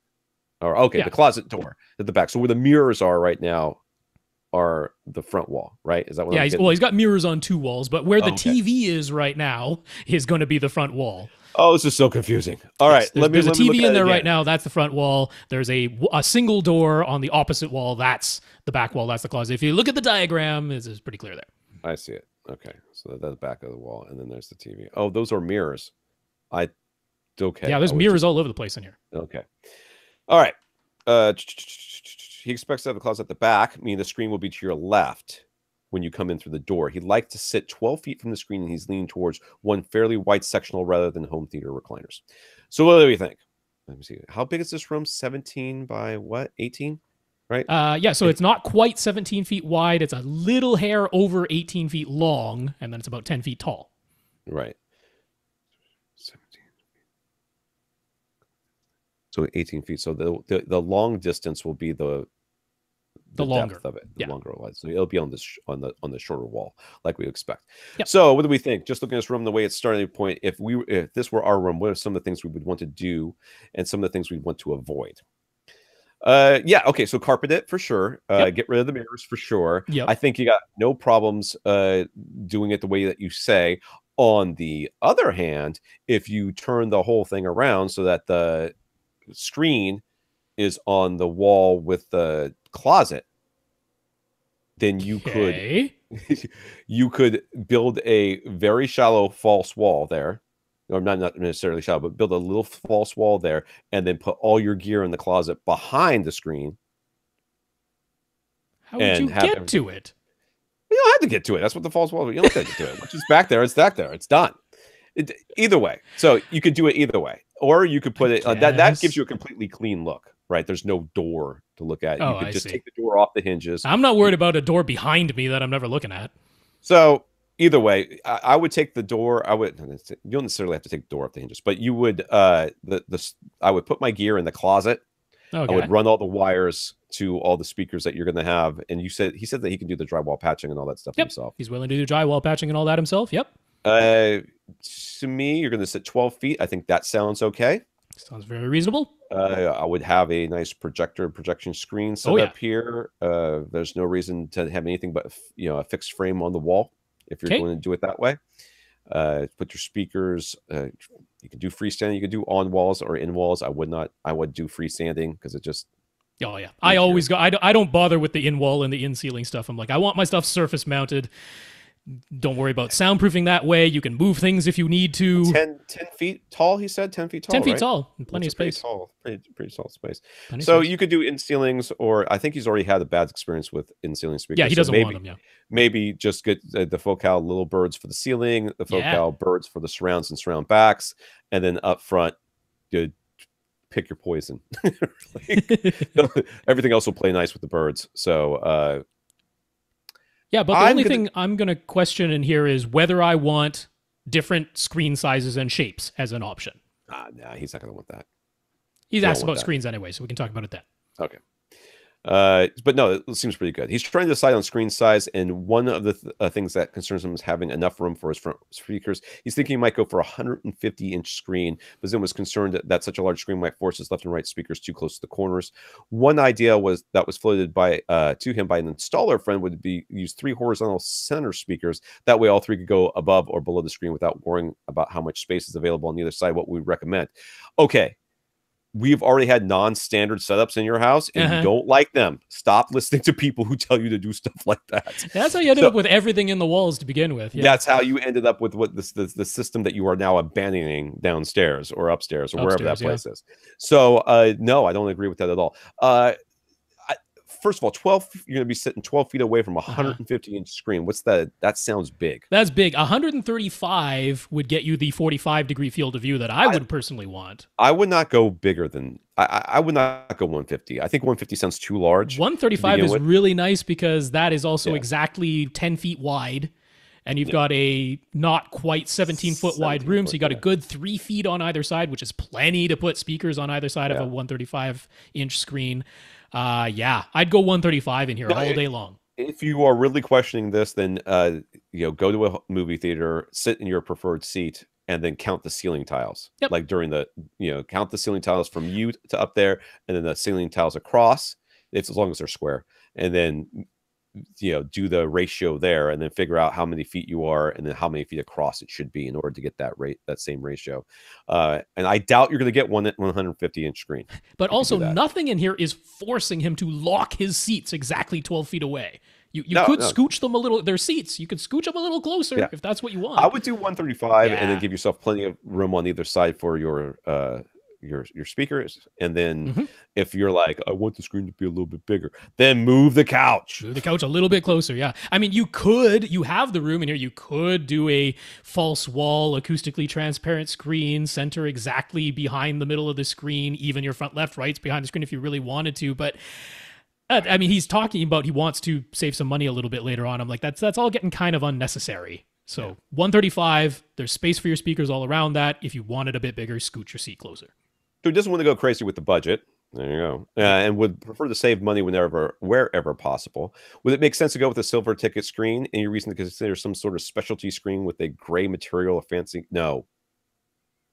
The closet door at the back. So where the mirrors are right now are the front wall, right? Is that what? Yeah, he's got mirrors on two walls, but where the TV is right now is going to be the front wall. Oh, this is so confusing. All right, there's a TV in there right now. That's the front wall. There's a single door on the opposite wall. That's the back wall. That's the closet. If you look at the diagram, it's pretty clear there. I see it. Okay, so that's the back of the wall, and then there's the TV. Oh, those are mirrors. Okay. Yeah, there's mirrors all over the place in here. Okay. All right. He expects to have the closet at the back, meaning the screen will be to your left when you come in through the door. He'd like to sit 12 feet from the screen, and he's leaning towards one fairly wide sectional rather than home theater recliners. So what do we think? Let me see. How big is this room? 17 by what? 18? Right? Yeah, so it's not quite 17 feet wide. It's a little hair over 18 feet long, and then it's about 10 feet tall. Right. 17. So 18 feet. So the long distance will be the longer depth of it, the longer line. So it'll be on this on the shorter wall, like we expect. Yep. So what do we think? Just looking at this room, the way it's starting point, if this were our room, what are some of the things we would want to do, and some of the things we'd want to avoid? Yeah, okay, so carpet it for sure. Get rid of the mirrors for sure. Yep. I think you got no problems doing it the way that you say. On the other hand, if you turn the whole thing around so that the screen is on the wall with the closet, then you could build a very shallow false wall there, or not necessarily shallow, but build a little false wall there, and then put all your gear in the closet behind the screen. How would you get to it? You don't have to get to it. That's what the false wall is. You don't have to get to it. Once it's back there, it's back there. It's done. Either way. So you could do it either way. Or you could put it that gives you a completely clean look, right? There's no door to look at. You could just take the door off the hinges. I'm not worried about a door behind me that I'm never looking at. So either way, I would take the door. You don't necessarily have to take the door off the hinges, but you would I would put my gear in the closet. Okay. I would run all the wires to all the speakers that you're going to have. And he said that he can do the drywall patching and all that stuff himself. He's willing to do drywall patching and all that himself. Yep. To me, you're going to sit 12 feet. I think that sounds okay. Sounds very reasonable. I would have a nice projection screen set up here. There's no reason to have anything but a fixed frame on the wall if you're going to do it that way. Put your speakers. You can do freestanding. You can do on walls or in walls. I would do freestanding because it just. Oh yeah, I always go. I don't bother with the in wall and the in ceiling stuff. I'm like, I want my stuff surface mounted. Don't worry about soundproofing that way. You can move things if you need to. 10 feet tall, he said? 10 feet tall, 10 feet tall. Plenty of space. Pretty tall space. So you could do in-ceilings, or I think he's already had a bad experience with in-ceiling speakers. Yeah, he doesn't want them, Maybe just get the Focal little birds for the ceiling, the Focal birds for the surrounds and surround backs, and then up front, pick your poison. Everything else will play nice with the birds. So... yeah, but the only thing I'm going to question in here is whether I want different screen sizes and shapes as an option. No, he's not going to want that. He's asked about screens anyway, so we can talk about it then. Okay. But no, it seems pretty good. He's trying to decide on screen size, and one of the things that concerns him is having enough room for his front speakers. He's thinking he might go for a 150-inch screen, but then was concerned that such a large screen might force his left and right speakers too close to the corners. One idea that was floated to him by an installer friend would be use 3 horizontal center speakers. That way all 3 could go above or below the screen without worrying about how much space is available on either side, what we recommend. Okay. We've already had non-standard setups in your house, and you don't like them. Stop listening to people who tell you to do stuff like that. That's how you ended up with everything in the walls to begin with. Yeah. That's how you ended up with what the system that you are now abandoning downstairs or upstairs or wherever that place is. So, no, I don't agree with that at all. First of all, you're going to be sitting 12 feet away from a 150-inch screen. What's that? That sounds big. That's big. 135 would get you the 45-degree field of view that I would personally want. I would not go bigger than... I would not go 150. I think 150 sounds too large. 135 is really nice because that is also exactly 10 feet wide. And you've got a not quite 17-foot wide room, so you got a good 3 feet on either side, which is plenty to put speakers on either side of a 135-inch screen. I'd go 135 in here all day long. If you are really questioning this, then go to a movie theater, sit in your preferred seat, and then count the ceiling tiles. Yep. Like during the count the ceiling tiles from you to up there, and then the ceiling tiles across. It's as long as they're square, and then do the ratio there, and then figure out how many feet you are, and then how many feet across it should be in order to get that same ratio. And I doubt you're going to get 150-inch screen. But also, nothing in here is forcing him to lock his seats exactly 12 feet away. You could scooch them a little. Their seats. You could scooch them a little closer if that's what you want. I would do 135 and then give yourself plenty of room on either side for your your speakers, and then if you're like, I want the screen to be a little bit bigger, then move the couch. Move the couch a little bit closer. Yeah, I mean, you have the room in here. You could do a false wall, acoustically transparent screen, center exactly behind the middle of the screen, even your front left, right's behind the screen if you really wanted to, but. I mean, he's talking about he wants to save some money a little bit later on. I'm like, that's all getting kind of unnecessary. So 135, there's space for your speakers all around that. If you want it a bit bigger, scoot your seat closer. So he doesn't want to go crazy with the budget. There you go. And would prefer to save money wherever possible. Would it make sense to go with a silver ticket screen? Any reason to consider some sort of specialty screen with a gray material or fancy? No.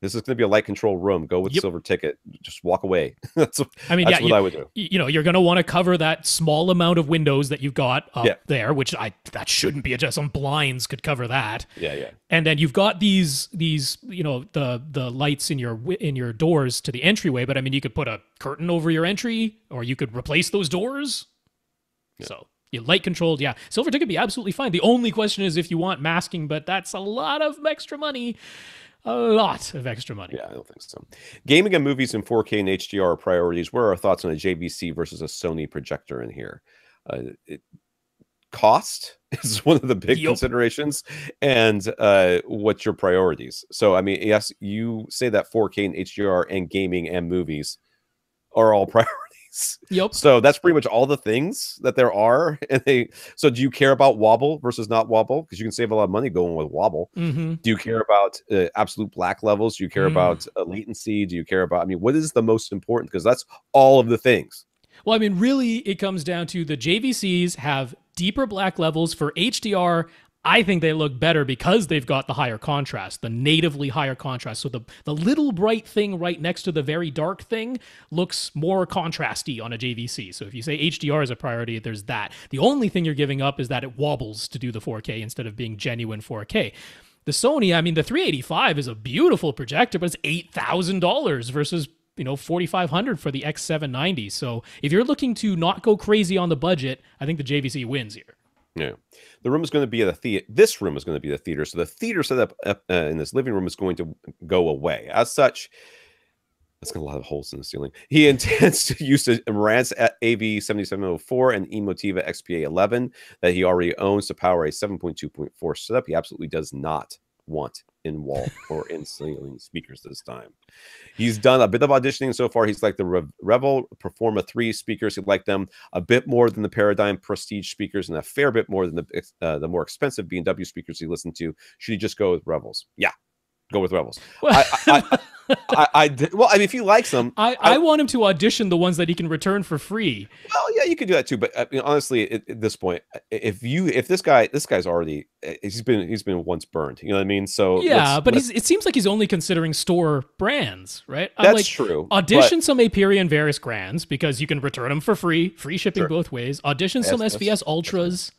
This is going to be a light control room. Go with silver ticket. Just walk away. that's what I would do. You know, you're going to want to cover that small amount of windows that you've got up there, which that shouldn't be just some blinds could cover that. Yeah. And then you've got these you know, the lights in your doors to the entryway, but I mean, you could put a curtain over your entry, or you could replace those doors. Yeah. So light controlled, silver ticket would be absolutely fine. The only question is if you want masking, but that's a lot of extra money. A lot of extra money. Yeah, I don't think so. Gaming and movies in 4K and HDR are priorities. What are our thoughts on a JVC versus a Sony projector in here? Cost is one of the big considerations, and what's your priorities? So, I mean, yes, you say that 4K and HDR and gaming and movies are all priorities. Yep. So that's pretty much all the things that there are. And so do you care about wobble versus not wobble? Because you can save a lot of money going with wobble. Do you care about absolute black levels? Do you care about latency? Do you care about, I mean, what is the most important? Because that's all of the things. Well, I mean, really, it comes down to the JVCs have deeper black levels. For HDR, I think they look better because they've got the higher contrast, the natively higher contrast. So the little bright thing right next to the very dark thing looks more contrasty on a JVC. So if you say HDR is a priority, there's that. The only thing you're giving up is that it wobbles to do the 4K instead of being genuine 4K. The Sony, I mean, the 385 is a beautiful projector, but it's $8,000 versus $4,500 for the X790. So if you're looking to not go crazy on the budget, I think the JVC wins here. Yeah. The room is going to be the theater. This room is going to be the theater. So the theater setup in this living room is going to go away. As such, it's got a lot of holes in the ceiling. He intends to use the Marantz AV7704 and Emotiva XPA11 that he already owns to power a 7.2.4 setup. He absolutely does not want in-wall or in-ceiling speakers this time. He's done a bit of auditioning so far. He's like the Revel Performa 3 speakers. He liked them a bit more than the Paradigm Prestige speakers and a fair bit more than the more expensive B&W speakers he listened to. Should he just go with Revels? Yeah, go with Revels. I did. Well, I mean, if he likes them, I want him to audition the ones that he can return for free. Well, yeah, you could do that too. But I mean, honestly, at this point, if this guy's already he's been once burned. You know what I mean? So yeah, but it seems like he's only considering store brands, right? That's true. Audition some Aperia and Varus Grands because you can return them for free shipping both ways. Audition some SVS Ultras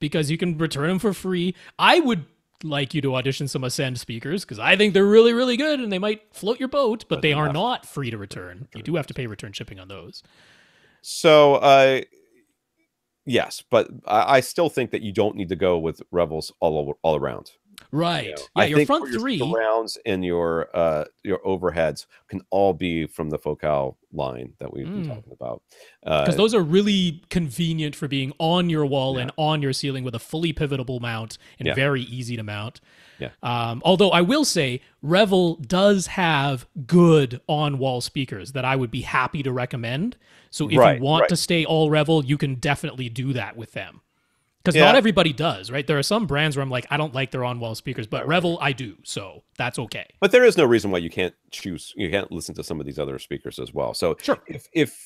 because you can return them for free. I would like you to audition some Ascend speakers because I think they're really, really good and they might float your boat, but they are not free to return. You do have to pay return shipping on those. So, yes, but I still think that you don't need to go with Revels all around. Right. Yeah, your front three surrounds and your overheads can all be from the Focal line that we've been talking about. Because those are really convenient for being on your wall and on your ceiling with a fully pivotable mount and very easy to mount. Yeah. Although I will say Revel does have good on-wall speakers that I would be happy to recommend. So if you want to stay all Revel, you can definitely do that with them. Because not everybody does, right? There are some brands where I'm like, I don't like their on-wall speakers, but Revel, I do. So that's okay. But there is no reason why you can't listen to some of these other speakers as well. So sure. If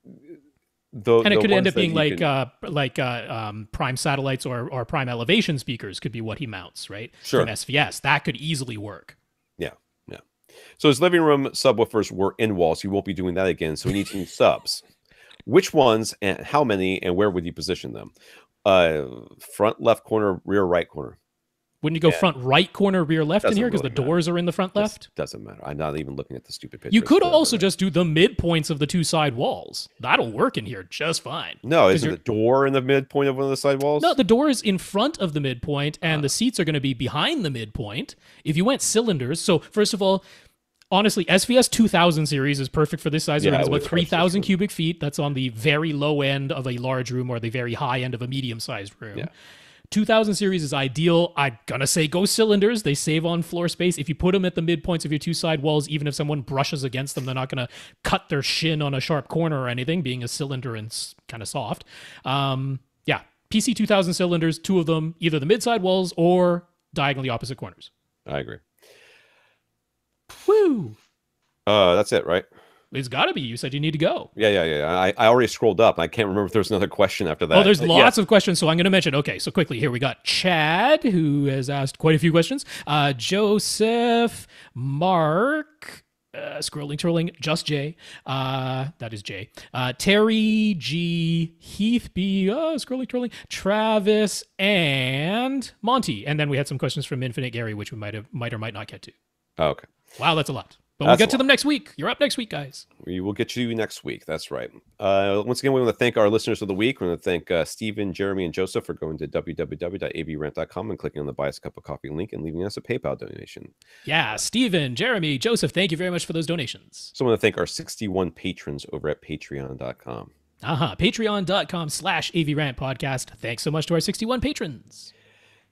and it could end up being Prime Satellites or Prime Elevation speakers could be what he mounts, right? Sure. From SVS. That could easily work. Yeah. So his living room subwoofers were in-wall, so you won't be doing that again. So he needs new subs. Which ones and how many and where would you position them? Front left corner, rear right corner. Wouldn't you go front right corner, rear left in here because the doors are in the front left? Doesn't matter. I'm not even looking at the stupid picture. You could also just do the midpoints of the two side walls. That'll work in here just fine. No, isn't the door in the midpoint of one of the side walls? No, the door is in front of the midpoint, and the seats are going to be behind the midpoint. If you went cylinders, so first of all, Honestly, SVS 2000 series is perfect for this size room. It's about 3,000 sure. cubic feet. That's on the very low end of a large room or the very high end of a medium-sized room. Yeah. 2000 series is ideal. I'm going to say go cylinders. They save on floor space. If you put them at the midpoints of your two side walls, even if someone brushes against them, they're not going to cut their shin on a sharp corner or anything, being a cylinder and kind of soft. Yeah, PC 2000 cylinders, two of them, either the mid-side walls or diagonally opposite corners. I agree. Woo! That's it, right? It's got to be. You said you need to go. Yeah. I already scrolled up. I can't remember if there's another question after that. Oh, there's lots of questions, so I'm going to mention. Okay, so quickly here we got Chad, who has asked quite a few questions. Joseph, Mark, twirling, Just Jay, that is Jay. Terry G, Heath B, twirling, Travis, and Monty. And then we had some questions from Infinite Gary, which we might or might not get to. Oh, okay. Wow, that's a lot. But we'll get to them next week. You're up next week, guys. We will get you next week. That's right. Once again, we want to thank our listeners of the week. We want to thank Stephen, Jeremy, and Joseph for going to www.avrant.com and clicking on the Buy Us a Cup of Coffee link and leaving us a PayPal donation. Yeah, Stephen, Jeremy, Joseph, thank you very much for those donations. So I want to thank our 61 patrons over at patreon.com. Patreon.com/AVRant Podcast. Thanks so much to our 61 patrons.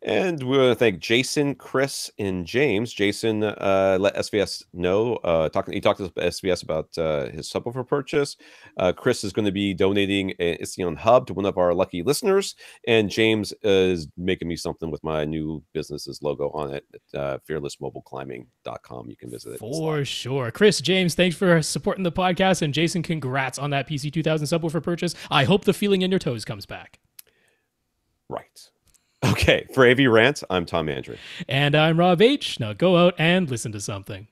And we want to thank Jason, Chris, and James. Jason let SVS know. He talked to SVS about his subwoofer purchase. Chris is going to be donating an Istheon hub to one of our lucky listeners. And James is making me something with my new business's logo on it at fearlessmobileclimbing.com. You can visit it. For sure. Chris, James, thanks for supporting the podcast. And Jason, congrats on that PC 2000 subwoofer purchase. I hope the feeling in your toes comes back. Right. Okay, for AV Rant, I'm Tom Andry. And I'm Rob H. Now go out and listen to something.